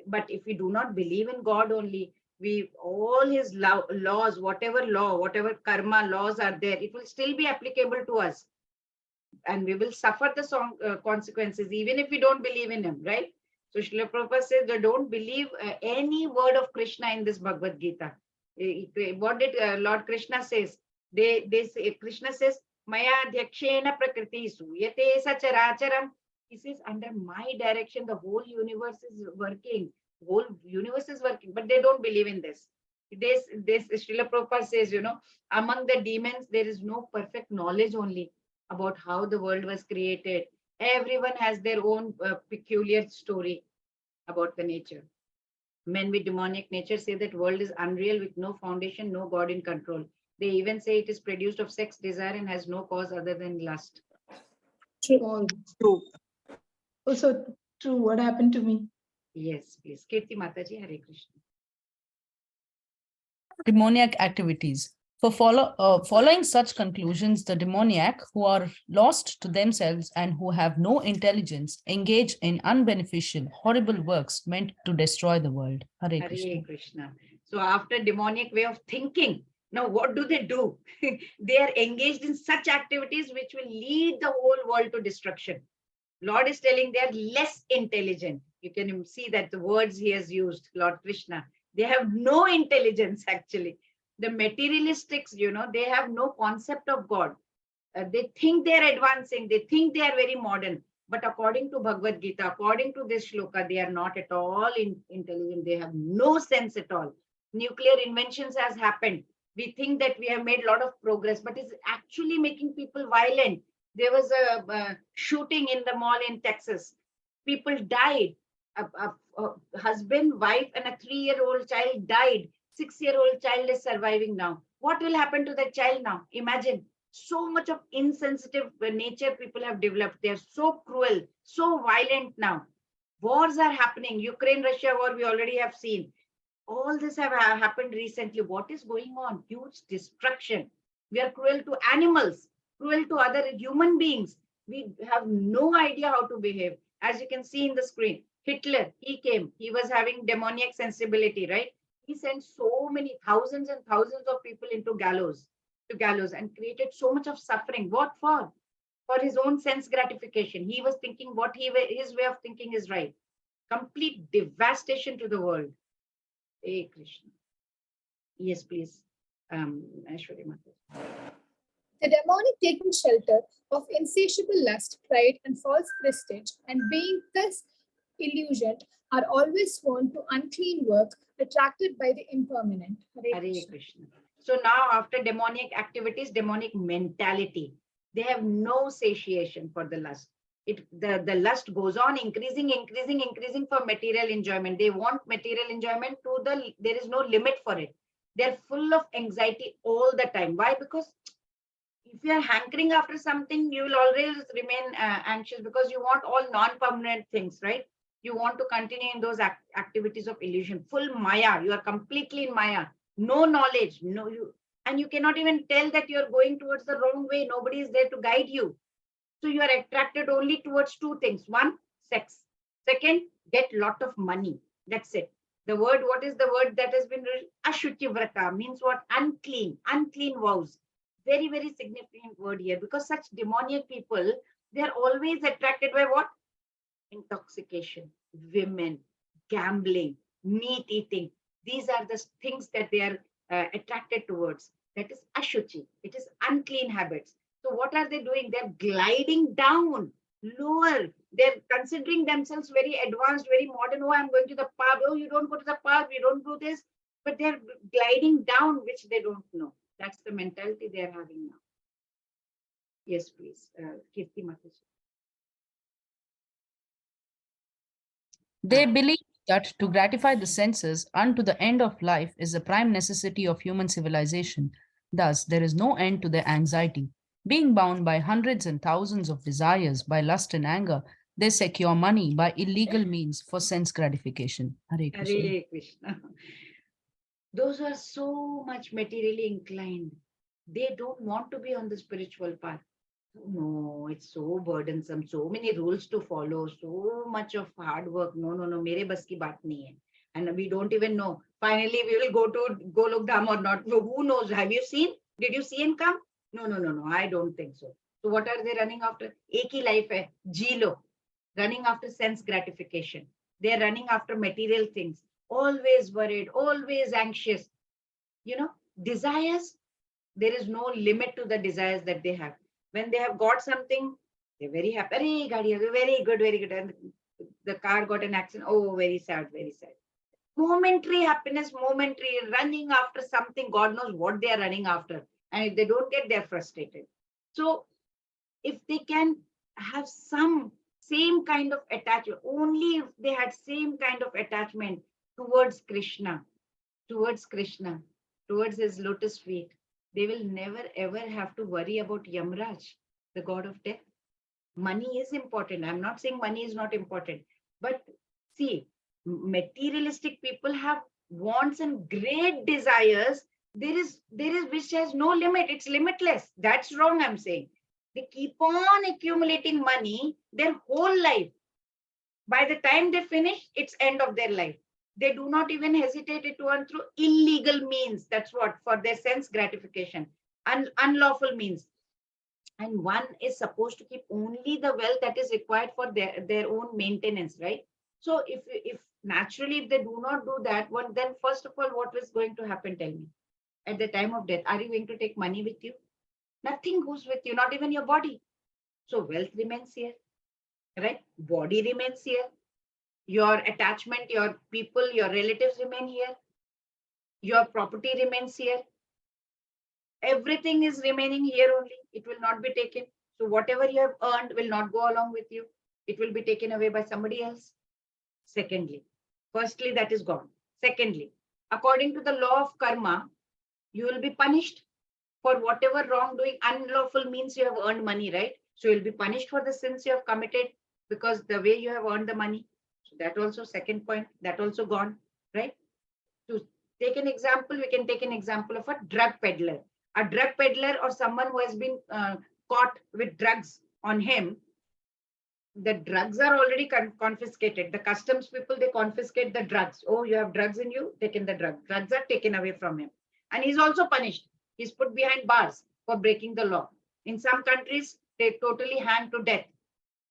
But if we do not believe in God only, all his laws, whatever karma laws are there, it will still be applicable to us. And we will suffer the consequences, even if we don't believe in him, right? So Srila Prabhupada says, they don't believe any word of Krishna in this Bhagavad Gita. What did Lord Krishna says? They say, Krishna says, Maya Dhyakshena Prakriti Suyate Sacharacharam. He says, under my direction, the whole universe is working. Whole universe is working, but they don't believe in this. This Srila Prabhupada says, among the demons, there is no perfect knowledge only about how the world was created. Everyone has their own peculiar story about the nature. Men with demoniac nature say that world is unreal with no foundation, no God in control. They even say it is produced of sex desire and has no cause other than lust. True. True. Also true. What happened to me? Yes, please. Kirti Mataji, Hare Krishna. Demoniac activities. Following such conclusions, the demoniac, who are lost to themselves and who have no intelligence, engage in unbeneficial, horrible works meant to destroy the world. Hare Krishna. Hare Krishna. So after demonic way of thinking, now what do? They are engaged in such activities which will lead the whole world to destruction. Lord is telling they are less intelligent. You can see that the words he has used, Lord Krishna. They have no intelligence actually. The materialistics, they have no concept of God. They think they are advancing. They think they are very modern. But according to Bhagavad Gita, according to this shloka, they are not at all intelligent. They have no sense at all. Nuclear inventions has happened. We think that we have made a lot of progress, but it's actually making people violent. There was a shooting in the mall in Texas. People died. A husband, wife, and a 3-year-old child died. 6-year-old child is surviving now. What will happen to that child now? Imagine. So much of insensitive nature people have developed. They are so cruel, so violent now. Wars are happening. Ukraine-Russia war, we already have seen. All this have happened recently. What is going on? Huge destruction. We are cruel to animals, cruel to other human beings. We have no idea how to behave. As you can see in the screen, Hitler, he came. He was having demoniac sensibility, right? He sent so many thousands and thousands of people into gallows and created so much of suffering. What for? For his own sense gratification. He was thinking what his way of thinking is right. Complete devastation to the world. Hey Krishna. Yes, please. Aishwarya Mata. The demonic taking shelter of insatiable lust, pride, and false prestige, and being thus illusioned, are always sworn to unclean work, attracted by the impermanent. Hare Hare Krishna. Krishna. So now after demonic activities, demonic mentality, they have no satiation for the lust. The lust goes on increasing for material enjoyment. They want material enjoyment there is no limit for it. They're full of anxiety all the time. Why? Because if you are hankering after something, you will always remain anxious because you want all non-permanent things, right? You want to continue in those activities of illusion, full Maya. You are completely in Maya. No knowledge, and you cannot even tell that you're going towards the wrong way. Nobody is there to guide you. So you are attracted only towards two things. One, sex. Second, get lot of money. That's it. The word, what is the word that has been written? Ashuchi vrata means what? Unclean vows. Very, very significant word here, because such demoniac people, they are always attracted by what? Intoxication, women, gambling, meat eating. These are the things that they are attracted towards. That is ashuchi. It is unclean habits. So what are they doing? They're gliding down, lower. They're considering themselves very advanced, very modern. Oh, I'm going to the pub. Oh, you don't go to the pub. You don't do this. But they're gliding down, which they don't know. That's the mentality they're having now. Yes, please. Kirti Mataji. They believe that to gratify the senses unto the end of life is the prime necessity of human civilization. Thus, there is no end to their anxiety. Being bound by hundreds and thousands of desires, by lust and anger, they secure money by illegal means for sense gratification. Hare Krishna. Hare Krishna. Those who are so much materially inclined, they don't want to be on the spiritual path. No, it's so burdensome, so many rules to follow, so much of hard work. No, mere bas ki baat nahi hai. And we don't even know. Finally, we will go to Golok Dham or not. Who knows? Have you seen? Did you see him come? No. I don't think so. So what are they running after? Ek hi life hai. Ji lo. Running after sense gratification. They are running after material things. Always worried, always anxious. Desires, there is no limit to the desires that they have. When they have got something, they're very happy. Very good. And the car got an accident. Oh, very sad. Momentary happiness, momentary running after something. God knows what they are running after. And if they don't get, they're frustrated. So if they can have some same kind of attachment, only if they had same kind of attachment towards Krishna, towards his lotus feet, they will never ever have to worry about Yamraj, the god of death. Money is important. I'm not saying money is not important. But see, materialistic people have wants and great desires there is which has no limit. It's limitless. That's wrong, I'm saying. They keep on accumulating money their whole life. By the time they finish, it's end of their life. They do not even hesitate to earn through illegal means. That's what, for their sense gratification, unlawful means. And one is supposed to keep only the wealth that is required for their own maintenance, right? So if naturally, if they do not do that, one, then first of all, what is going to happen? Tell me. At the time of death, are you going to take money with you? Nothing goes with you, not even your body. So wealth remains here, right? Body remains here. Your attachment, your people, your relatives remain here. Your property remains here. Everything is remaining here only. It will not be taken. So whatever you have earned will not go along with you. It will be taken away by somebody else. Secondly, firstly, that is gone. Secondly, according to the law of karma, you will be punished for whatever wrongdoing. Unlawful means you have earned money, right? So you'll be punished for the sins you have committed because the way you have earned the money. So that also, second point, that also gone, right? To take an example, we can take an example of a drug peddler. A drug peddler or someone who has been caught with drugs on him, the drugs are already confiscated. The customs people, they confiscate the drugs. Oh, you have drugs in you, taken the drug. Drugs are taken away from him. And he's also punished. He's put behind bars for breaking the law. In some countries, they totally hang to death.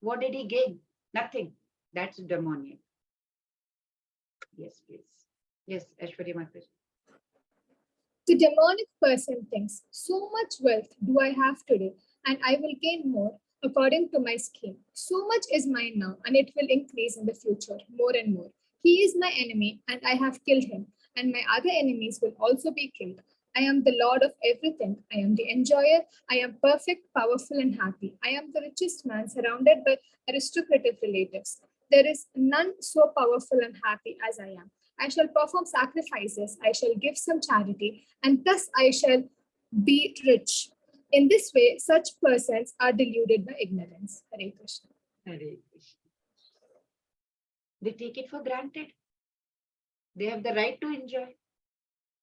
What did he gain? Nothing. That's demoniac. Yes, please. Yes, Aishwarya Mataji. The demonic person thinks, so much wealth do I have today, and I will gain more according to my scheme. So much is mine now, and it will increase in the future more and more. He is my enemy, and I have killed him, and my other enemies will also be killed. I am the Lord of everything. I am the enjoyer. I am perfect, powerful, and happy. I am the richest man surrounded by aristocratic relatives. There is none so powerful and happy as I am. I shall perform sacrifices. I shall give some charity, and thus I shall be rich. In this way, such persons are deluded by ignorance. Hare Krishna. Hare Krishna. They take it for granted. They have the right to enjoy.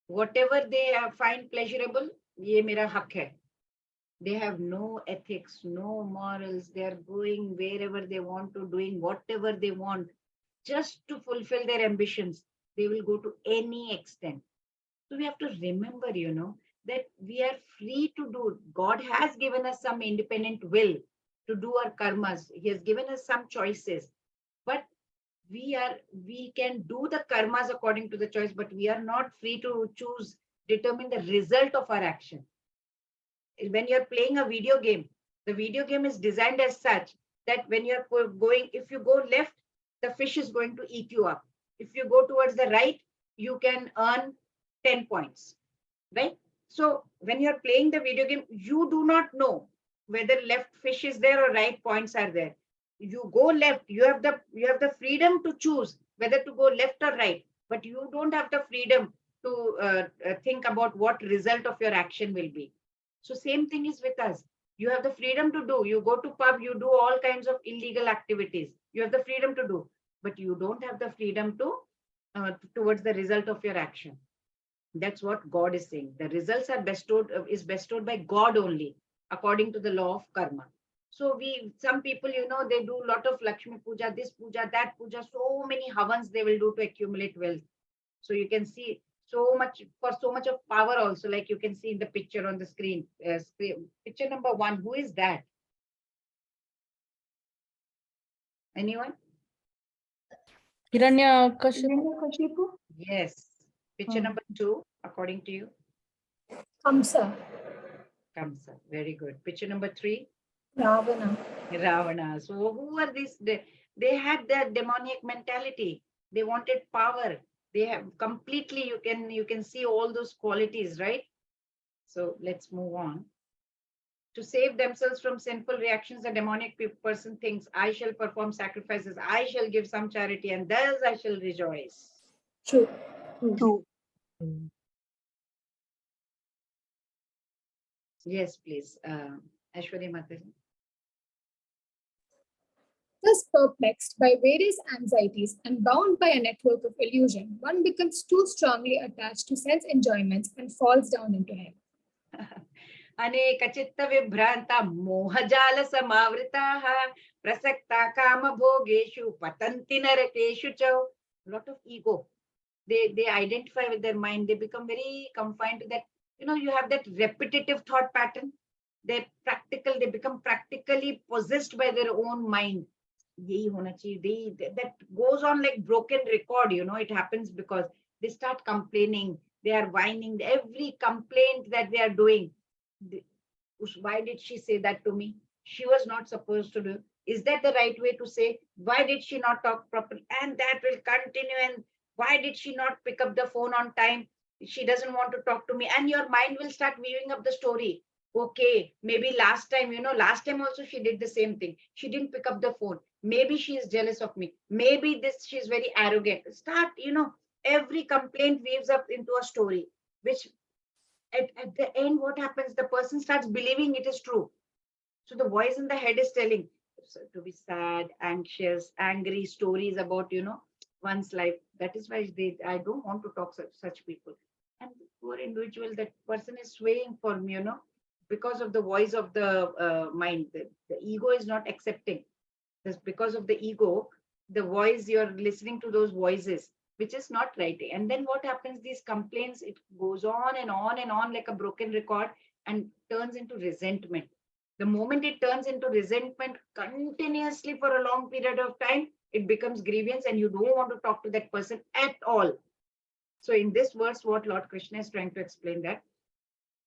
Whatever they find pleasurable, ye mera hak hai. They have no ethics, no morals. They are going wherever they want to, doing whatever they want, just to fulfill their ambitions. They will go to any extent. So we have to remember, that we are free to do. God has given us some independent will to do our karmas. He has given us some choices, but we can do the karmas according to the choice, but we are not free to choose, determine the result of our action. When you're playing a video game, the video game is designed as such that when you're going, if you go left, the fish is going to eat you up. If you go towards the right, you can earn 10 points, right? So when you're playing the video game, you do not know whether left fish is there or right points are there. You go left, you have the freedom to choose whether to go left or right, but you don't have the freedom to think about what result of your action will be. So same thing is with us. You have the freedom to do. You go to pub, you do all kinds of illegal activities. You have the freedom to do, but you don't have the freedom to towards the result of your action. That's what God is saying. The results are bestowed by God only, according to the law of karma. So some people, they do a lot of Lakshmi puja, this puja, that puja, so many havans they will do to accumulate wealth. So you can see so much of power also, like you can see in the picture on the screen. Picture number 1, who is that? Anyone? Hiranyakashipu. Yes. Picture number 2, according to you? Kamsa. Kamsa. Very good. Picture number 3? Ravana. So who are these? They had that demoniac mentality. They wanted power. They have completely, you can see all those qualities, right? So let's move on. To save themselves from sinful reactions, the demoniac person thinks, I shall perform sacrifices, I shall give some charity, and thus I shall rejoice. True. True. Yes, please. Aishwarya Mataji. Thus, perplexed by various anxieties and bound by a network of illusion, one becomes too strongly attached to sense enjoyments and falls down into hell. अनेक चित्त विभ्रांता मोहजाल समावृताः प्रसक्ता काम भोगेषु पतन्ति नरकेषु च. Lot of ego. They identify with their mind. They become very confined to that. You have that repetitive thought pattern. They become practically possessed by their own mind. Yahi hona chahiye. That goes on like broken record. It happens because they start complaining. They are whining. Every complaint that they are doing. Why did she say that to me? She was not supposed to do. Is that the right way to say? Why did she not talk properly? And that will continue. And why did she not pick up the phone on time? She doesn't want to talk to me. And your mind will start weaving up the story. Okay, maybe last time also she did the same thing. She didn't pick up the phone. Maybe she is jealous of me. Maybe she's very arrogant. Every complaint weaves up into a story, which at the end, what happens? The person starts believing it is true. So the voice in the head is telling to be sad, anxious, angry stories about, one's life. That is why I don't want to talk such people. And the poor individual, that person is swaying for me, because of the voice of the mind. The ego is not accepting. That's because of the ego, the voice, you're listening to those voices, which is not right. And then what happens? These complaints, it goes on and on and on like a broken record and turns into resentment. The moment it turns into resentment continuously for a long period of time, it becomes grievance and you don't want to talk to that person at all. So in this verse, what Lord Krishna is trying to explain, that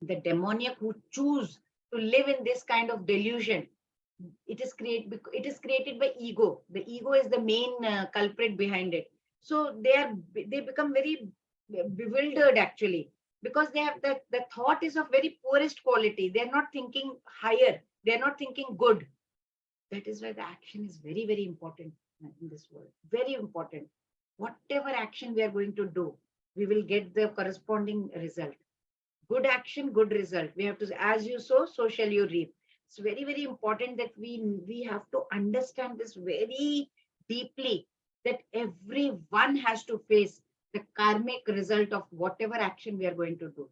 the demoniac who choose to live in this kind of delusion, it is created by ego. The ego is the main culprit behind it. So they become very bewildered actually, because they have the thought is of very poorest quality. They're not thinking higher. They're not thinking good. That is why the action is very, very important in this world. Very important. Whatever action we are going to do, we will get the corresponding result. Good action, good result. We have to, as you sow, so shall you reap. It's very, very important that we have to understand this very deeply, that everyone has to face the karmic result of whatever action we are going to do.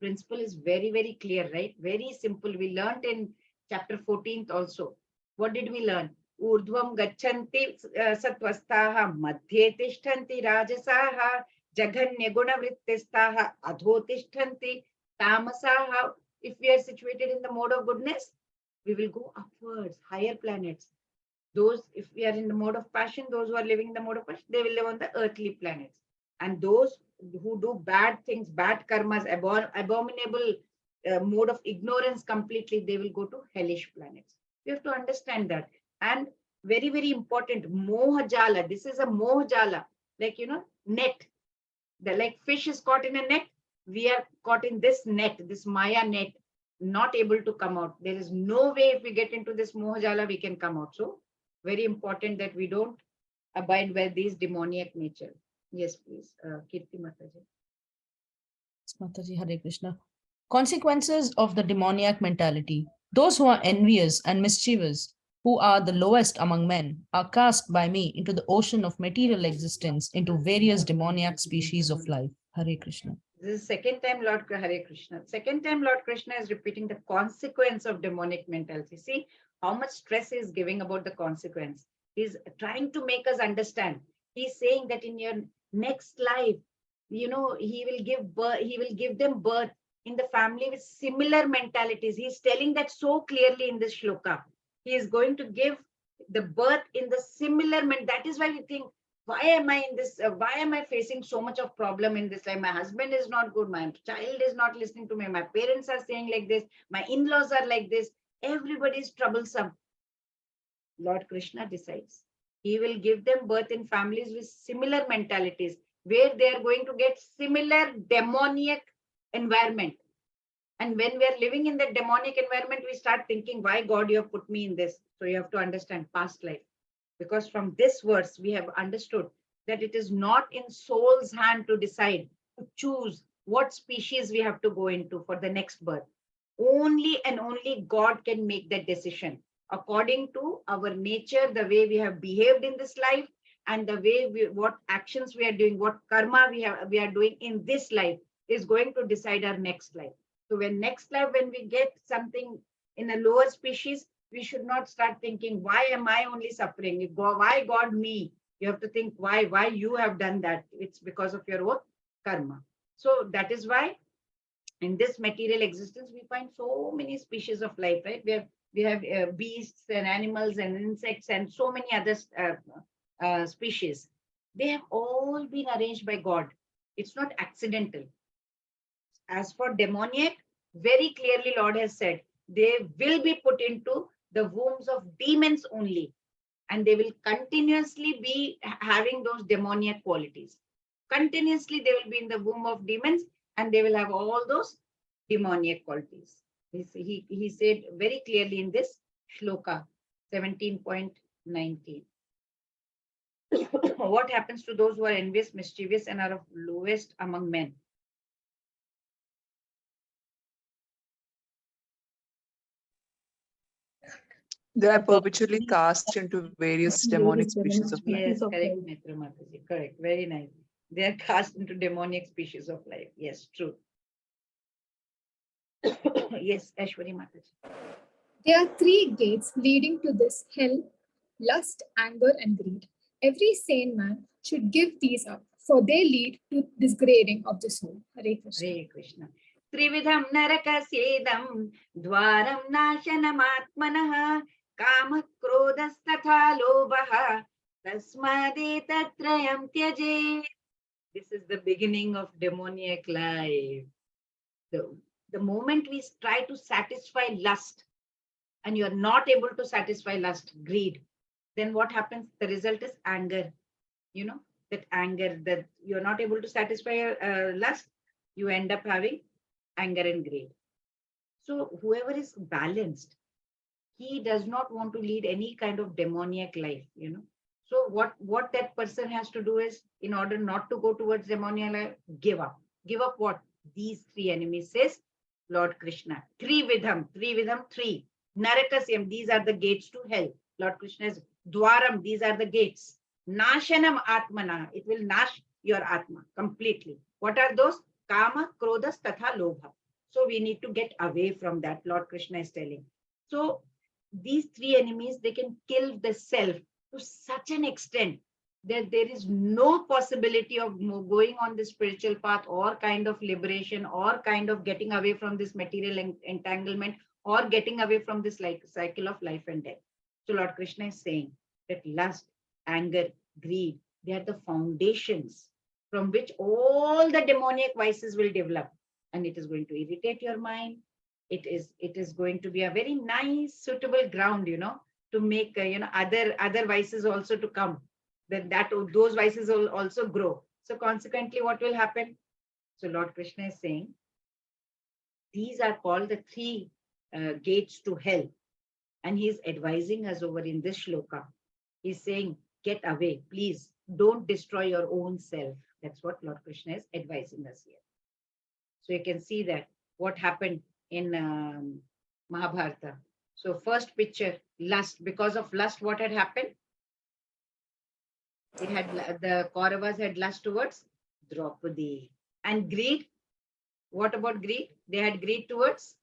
Principle is very, very clear, right? Very simple. We learned in chapter 14th also. What did we learn? Urdhvam gachanti satvastaha madhye tishtanti rajasaha jaganya guna vrittistaha adho tishtanti tamasaha. If we are situated in the mode of goodness, we will go upwards, higher planets. Those, if we are in the mode of passion, those who are living in the mode of passion, they will live on the earthly planets. And those who do bad things, bad karmas, abominable mode of ignorance completely, they will go to hellish planets. We have to understand that. And very, very important, mohajala. This is a mohajala, like, net. Like fish is caught in a net. We are caught in this net, this Maya net, not able to come out. There is no way if we get into this mohajala, we can come out. So very important that we don't abide by these demoniac nature. Yes, please. Kirti Mataji. Mataji, Hare Krishna. Consequences of the demoniac mentality. Those who are envious and mischievous, who are the lowest among men, are cast by me into the ocean of material existence, into various demoniac species of life. Hare Krishna. This is second time Lord Hare Krishna. Second time Lord Krishna is repeating the consequence of demonic mentality. See how much stress he is giving about the consequence. He's trying to make us understand. He's saying that in your next life, he will give birth, he will give them birth in the family with similar mentalities. He's telling that so clearly in this shloka. He is going to give the birth in the similar that is why we think, why am I in this? Why am I facing so much of problem in this life? My husband is not good. My child is not listening to me. My parents are saying like this. My in-laws are like this. Everybody is troublesome. Lord Krishna decides. He will give them birth in families with similar mentalities, where they are going to get similar demoniac environment. And when we are living in that demonic environment, we start thinking, why God, you have put me in this? So you have to understand past life. Because from this verse, we have understood that it is not in soul's hand to decide, to choose what species we have to go into for the next birth. Only and only God can make that decision. according to our nature, the way we have behaved in this life, and the way what actions we are doing, what karma we are doing in this life is going to decide our next life. So when we get something in a lower species, we should not start thinking, why am I only suffering? Why God me? You have to think why you have done that. It's because of your own karma. So that is why in this material existence, we find so many species of life, right? We have beasts and animals and insects and so many other species. They have all been arranged by God. It's not accidental. As for demoniac, very clearly Lord has said, they will be put into the wombs of demons only. And they will continuously be having those demoniac qualities. Continuously, they will be in the womb of demons and they will have all those demoniac qualities. He said very clearly in this shloka 17.19. What happens to those who are envious, mischievous, and are of lowest among men? They are perpetually cast into various demonic species of life. Yes, correct, Mitra Mataji. Correct. Very nice. They are cast into demoniac species of life. Yes, true. Yes, Ashwari Mataji. There are 3 gates leading to this hell: lust, anger, and greed. Every sane man should give these up, for they lead to disgrading of the soul. Hare Krishna. Hare Krishna. Trividham narakasedam dwaram nashanam kama krodastatha lobha tasmadetatrayam tyaje. This is the beginning of demoniac life. The moment we try to satisfy lust and you are not able to satisfy lust, greed, then what happens? The result is anger. You know, that anger, that you're not able to satisfy your lust, you end up having anger and greed. So whoever is balanced, he does not want to lead any kind of demoniac life, you know. So what that person has to do is, in order not to go towards demoniac life, give up. Give up what? These 3 enemies, says Lord Krishna. Trividham, 3. Narakasyam, these are the gates to hell. Lord Krishna is Dwaram, these are the gates. Nashanam Atmana, it will nash your Atma completely. What are those? Kama, Krodas, Tatha, Lobha. So we need to get away from that, Lord Krishna is telling. So these 3 enemies, they can kill the self to such an extent that there is no possibility of going on the spiritual path or kind of liberation or kind of getting away from this material entanglement or getting away from this cycle of life and death. So Lord Krishna is saying that lust, anger, greed, they are the foundations from which all the demoniac vices will develop, and it is going to irritate your mind. It is going to be a very nice, suitable ground, you know, to make other vices also to come. That those vices will also grow. So consequently, what will happen? So Lord Krishna is saying these are called the 3 gates to hell, and he is advising us over in this shloka. He's saying, get away, please. Don't destroy your own self. That's what Lord Krishna is advising us here. So you can see that what happened in Mahabharata. So first picture, lust. Because of lust, what had happened? They had, the Kauravas had lust towards Draupadi. And greed. What about greed? They had greed towards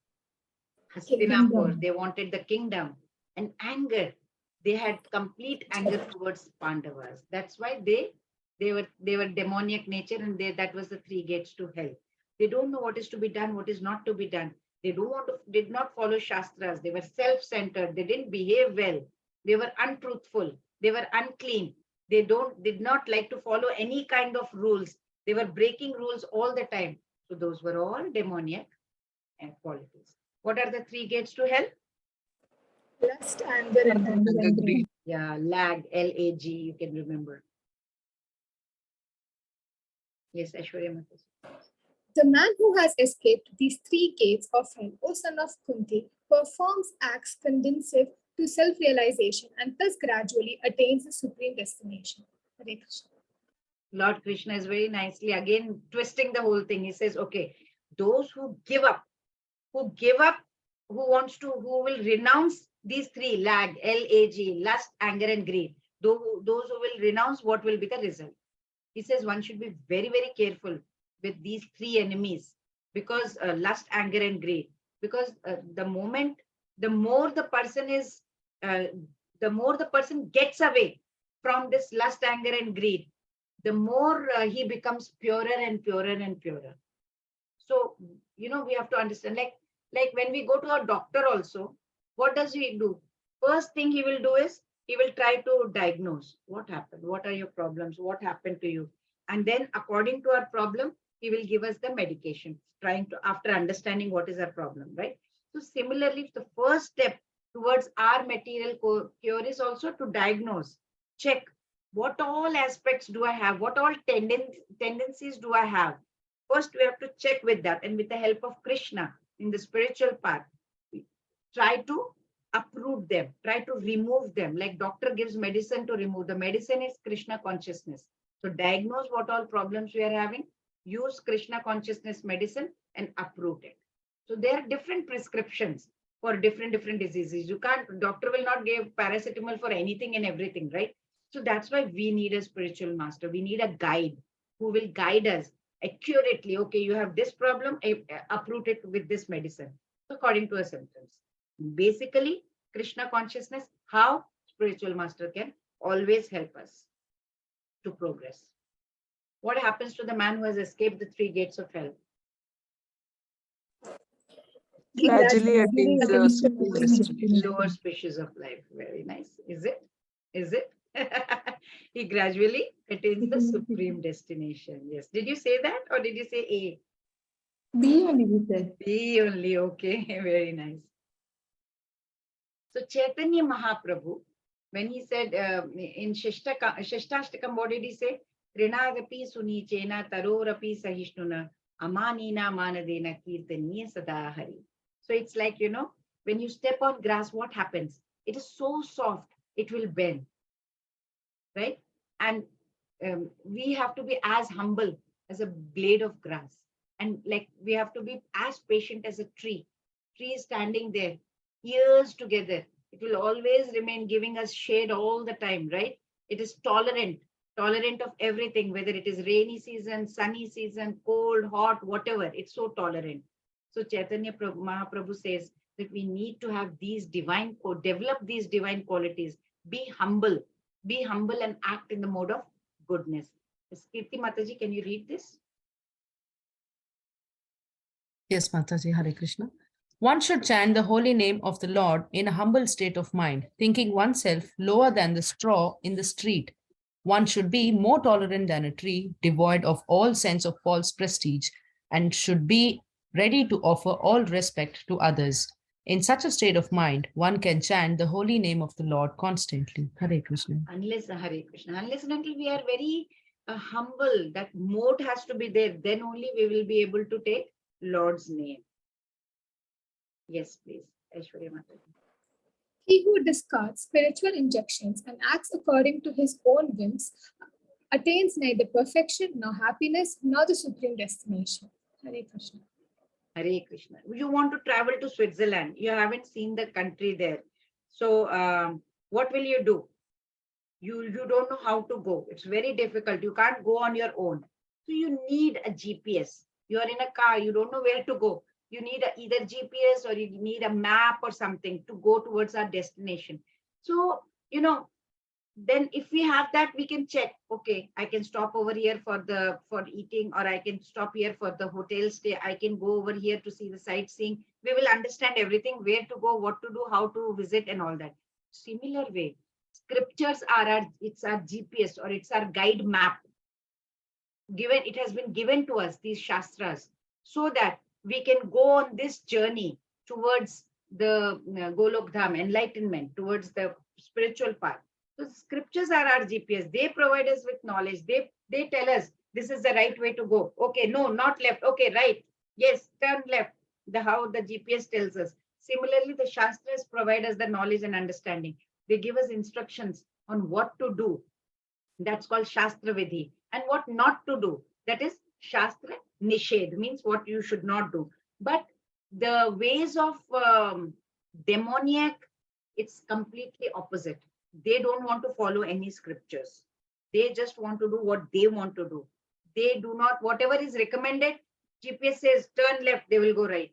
Hastinapur. They wanted the kingdom. And anger. They had complete anger towards Pandavas. That's why they were demoniac nature, and that was the 3 gates to hell. They don't know what is to be done, what is not to be done. They did not follow Shastras. They were self-centered. They didn't behave well. They were untruthful. They were unclean. They did not like to follow any kind of rules. They were breaking rules all the time. So those were all demoniac qualities. What are the 3 gates to hell? Lust, anger, and greed. Yeah, lag, L-A-G, you can remember. Yes, Aishwarya Mataji. The man who has escaped these 3 gates of hell, O son of Kunti, performs acts conducive to self-realization and thus gradually attains the supreme destination. Hare Krishna. Lord Krishna is very nicely again twisting the whole thing. He says, okay, those who give up, who will renounce These three, lag, L-A-G, lust, anger, and greed. Those who will renounce, what will be the result? He says one should be very, very careful with these three enemies, because lust, anger, and greed. Because the more the person is, the more the person gets away from this lust, anger, and greed, the more he becomes purer and purer and purer. So, we have to understand, like when we go to a doctor also, what does he do? First thing he will do is, he will try to diagnose what happened, what are your problems, what happened to you. And then according to our problem, he will give us the medication, after understanding what is our problem, right? So similarly, the first step towards our material cure is also to diagnose, check what all aspects do I have, what all tendencies do I have. First, we have to check with that, and with the help of Krishna in the spiritual path, try to uproot them, try to remove them. Like doctor gives medicine to remove. The medicine is Krishna consciousness. So diagnose what all problems we are having, use Krishna consciousness medicine and uproot it. So there are different prescriptions for different diseases. Doctor will not give paracetamol for anything and everything, right? So that's why we need a spiritual master. We need a guide who will guide us accurately. Okay, you have this problem, uproot it with this medicine, according to our symptoms. Basically, Krishna consciousness, how spiritual master can always help us to progress. What happens to the man who has escaped the 3 gates of hell? Gradually attains the supreme destination. Lower species of life. Very nice. Is it? Is it? He gradually attains the supreme destination. Yes. Did you say that, or did you say A? B only we said. B only. Okay. Very nice. So Chaitanya Mahaprabhu, when he said in Shashtastakam, what did he say? Trinagapi sunichena tarorapi sahishnuna amanina manadena kirtaniya sadahari. So it's like, when you step on grass, what happens? It is so soft, it will bend, right? And we have to be as humble as a blade of grass. And like we have to be as patient as a tree. Tree is standing there, years together. It will always remain giving us shade all the time, right? It is tolerant of everything, whether it is rainy season, sunny season, cold, hot, whatever. It's so tolerant. So Chaitanya Mahaprabhu says that we need to have these develop these divine qualities. Be humble and act in the mode of goodness. Kirti Mataji, can you read this? Yes, Mataji, Hare Krishna. One should chant the holy name of the Lord in a humble state of mind, thinking oneself lower than the straw in the street. One should be more tolerant than a tree, devoid of all sense of false prestige, and should be ready to offer all respect to others. In such a state of mind, one can chant the holy name of the Lord constantly. Hare Krishna. Unless and until we are very humble, that mode has to be there. Then only we will be able to take Lord's name. Yes, please. Aishwarya Mataji. He who discards spiritual injunctions and acts according to his own whims attains neither perfection nor happiness nor the supreme destination. Hare Krishna. Hare Krishna. You want to travel to Switzerland. You haven't seen the country there. So what will you do? You don't know how to go. It's very difficult. You can't go on your own. So you need a GPS. You are in a car. You don't know where to go. You need either GPS or you need a map or something to go towards our destination. So, then if we have that, we can check, okay, I can stop over here for eating, or I can stop here for the hotel stay. I can go over here to see the sightseeing. We will understand everything, where to go, what to do, how to visit and all that. Similar way, scriptures are it's our GPS or it's our guide map. It has been given to us, these shastras, so that we can go on this journey towards the Golok Dham, enlightenment, towards the spiritual path. So scriptures are our GPS. They provide us with knowledge. They tell us this is the right way to go. Okay, no, not left. Okay, right. Yes, turn left. How the GPS tells us. Similarly, the Shastras provide us the knowledge and understanding. They give us instructions on what to do. That's called Shastra Vidhi. And what not to do. That is Shastra Nishedh, means what you should not do. But the ways of demoniac it's completely opposite. They don't want to follow any scriptures. They just want to do what they want to do. They do not, whatever is recommended, GPS says turn left, they will go right.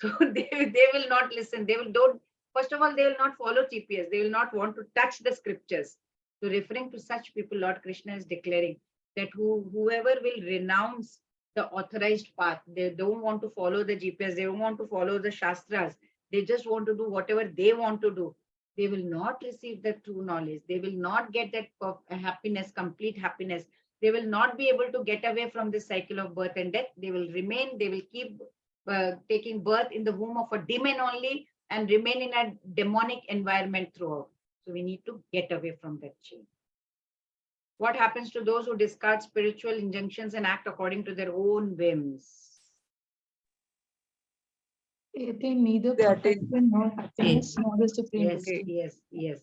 So they will not listen. They will don't, first of all, they will not follow GPS. They will not want to touch the scriptures. So referring to such people, Lord Krishna is declaring that whoever will renounce the authorized path, they don't want to follow the GPS, they don't want to follow the Shastras, they just want to do whatever they want to do. They will not receive the true knowledge. They will not get that happiness, complete happiness. They will not be able to get away from this cycle of birth and death. They will remain, they will keep taking birth in the womb of a demon only and remain in a demonic environment throughout. So we need to get away from that chain. What happens to those who discard spiritual injunctions and act according to their own whims? They attain neither They attain- perfection nor happiness nor the supreme Yes, destiny. yes.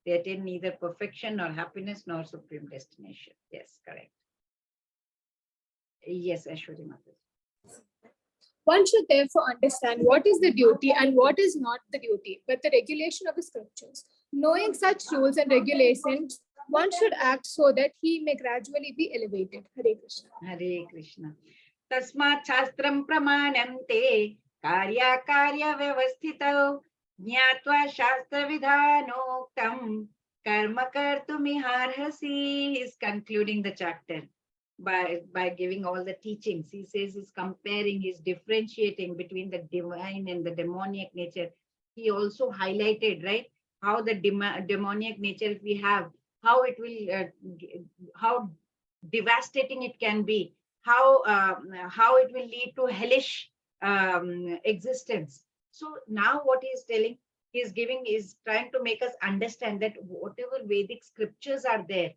They attain neither perfection nor happiness nor supreme destination. Yes, correct. Yes, Ashwari Mata. One should therefore understand what is the duty and what is not the duty, but the regulation of the scriptures. Knowing such rules and regulations, one should act so that he may gradually be elevated. Hare Krishna. Hare Krishna. Tasmat Shastram Pramanante Karya Karya Vyavasthitau Jnatva Shastra Vidhanoktam Karma Kartumiharhasi. Is concluding the chapter by giving all the teachings. He says he's comparing, he's differentiating between the divine and the demoniac nature. He also highlighted, right, how the demoniac nature, if we have, how it will, how devastating it can be, how it will lead to hellish existence. So now what he is telling, he is trying to make us understand that whatever Vedic scriptures are there,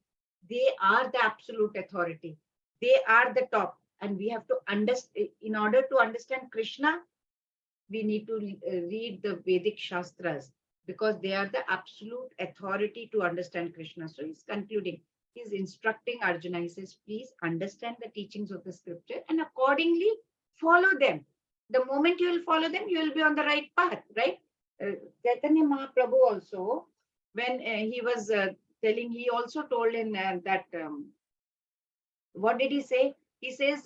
they are the absolute authority. They are the top, and we have to understand. In order to understand Krishna, we need to read the Vedic Shastras, because they are the absolute authority to understand Krishna. So he's concluding, he's instructing Arjuna. He says, please understand the teachings of the scripture and accordingly follow them. The moment you will follow them, you will be on the right path, right? Chaitanya Mahaprabhu also, when he was telling, he also told in that, what did he say? He says,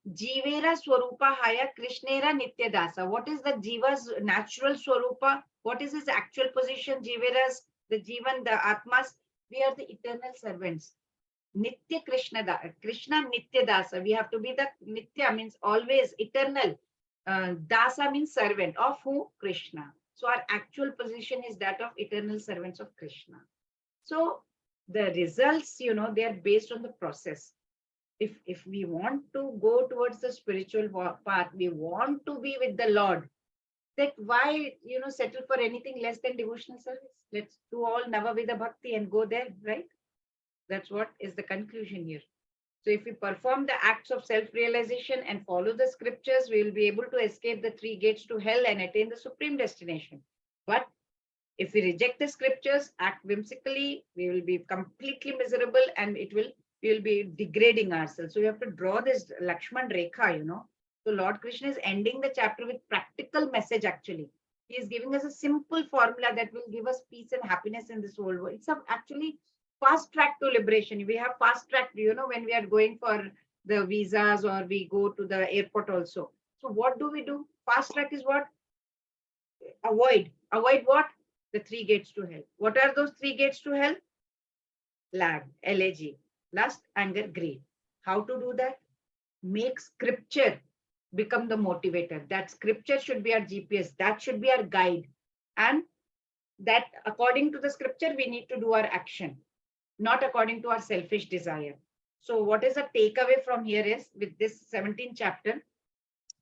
Jivera Swarupa Haya Krishnera Nityadasa. What is the Jiva's natural Swarupa? What is his actual position? Jivera's, the Jivan, the Atmas, we are the eternal servants. Nitya Krishna Nitya Dasa. We have to be the Nitya, means always eternal. Dasa means servant of who? Krishna. So our actual position is that of eternal servants of Krishna. So the results, they are based on the process. If we want to go towards the spiritual path, we want to be with the Lord, that why, settle for anything less than devotional service? Let's do all Navavida Bhakti and go there, right? That's what is the conclusion here. So if we perform the acts of self-realization and follow the scriptures, we will be able to escape the 3 gates to hell and attain the supreme destination. But if we reject the scriptures, act whimsically, we will be completely miserable, and we will be degrading ourselves. So we have to draw this Lakshman Rekha, So Lord Krishna is ending the chapter with practical message actually. He is giving us a simple formula that will give us peace and happiness in this whole world. It's actually fast track to liberation. We have fast track, when we are going for the visas or we go to the airport also. So what do we do? Fast track is what? Avoid what? The 3 gates to hell. What are those 3 gates to hell? Lag, LAG, lust, anger, greed. How to do that? Make scripture become the motivator. That scripture should be our GPS. That should be our guide. And that according to the scripture, we need to do our action, not according to our selfish desire. So what is the takeaway from here is, with this 17th chapter,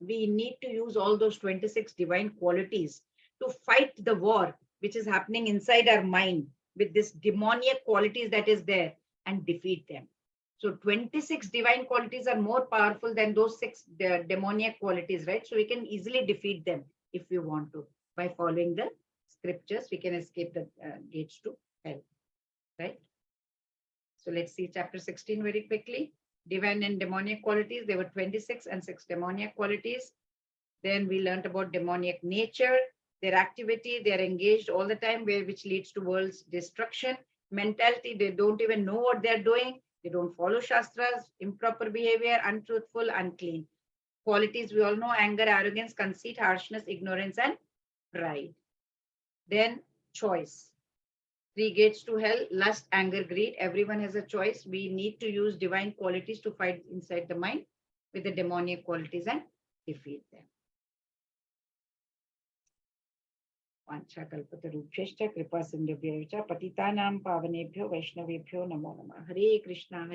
we need to use all those 26 divine qualities to fight the war which is happening inside our mind with this demoniac qualities that is there, and defeat them. So 26 divine qualities are more powerful than those 6 demoniac qualities, right? So we can easily defeat them if we want to. By following the scriptures, we can escape the gates to hell, right? So let's see chapter 16 very quickly. Divine and demoniac qualities. There were 26 and 6 demoniac qualities. Then we learned about demoniac nature. Their activity, they're engaged all the time, which leads to world's destruction. Mentality, they don't even know what they're doing. They don't follow Shastras, improper behavior, untruthful, unclean. Qualities we all know: anger, arrogance, conceit, harshness, ignorance, and pride. Then choice. 3 gates to hell: lust, anger, greed. Everyone has a choice. We need to use divine qualities to fight inside the mind with the demonic qualities and defeat them. वाञ्छाकल्पतरुभ्यश्च कृपासिन्धुभ्यश्च पतितानां पावनेभ्यो वैष्णवेभ्यो नमो नमः. Hare Krishna,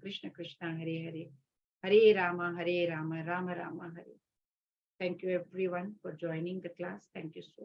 Krishna Krishna, Hare Hare, Hare Rama, Rama Rama, Hare. Thank you everyone for joining the class. Thank you so much.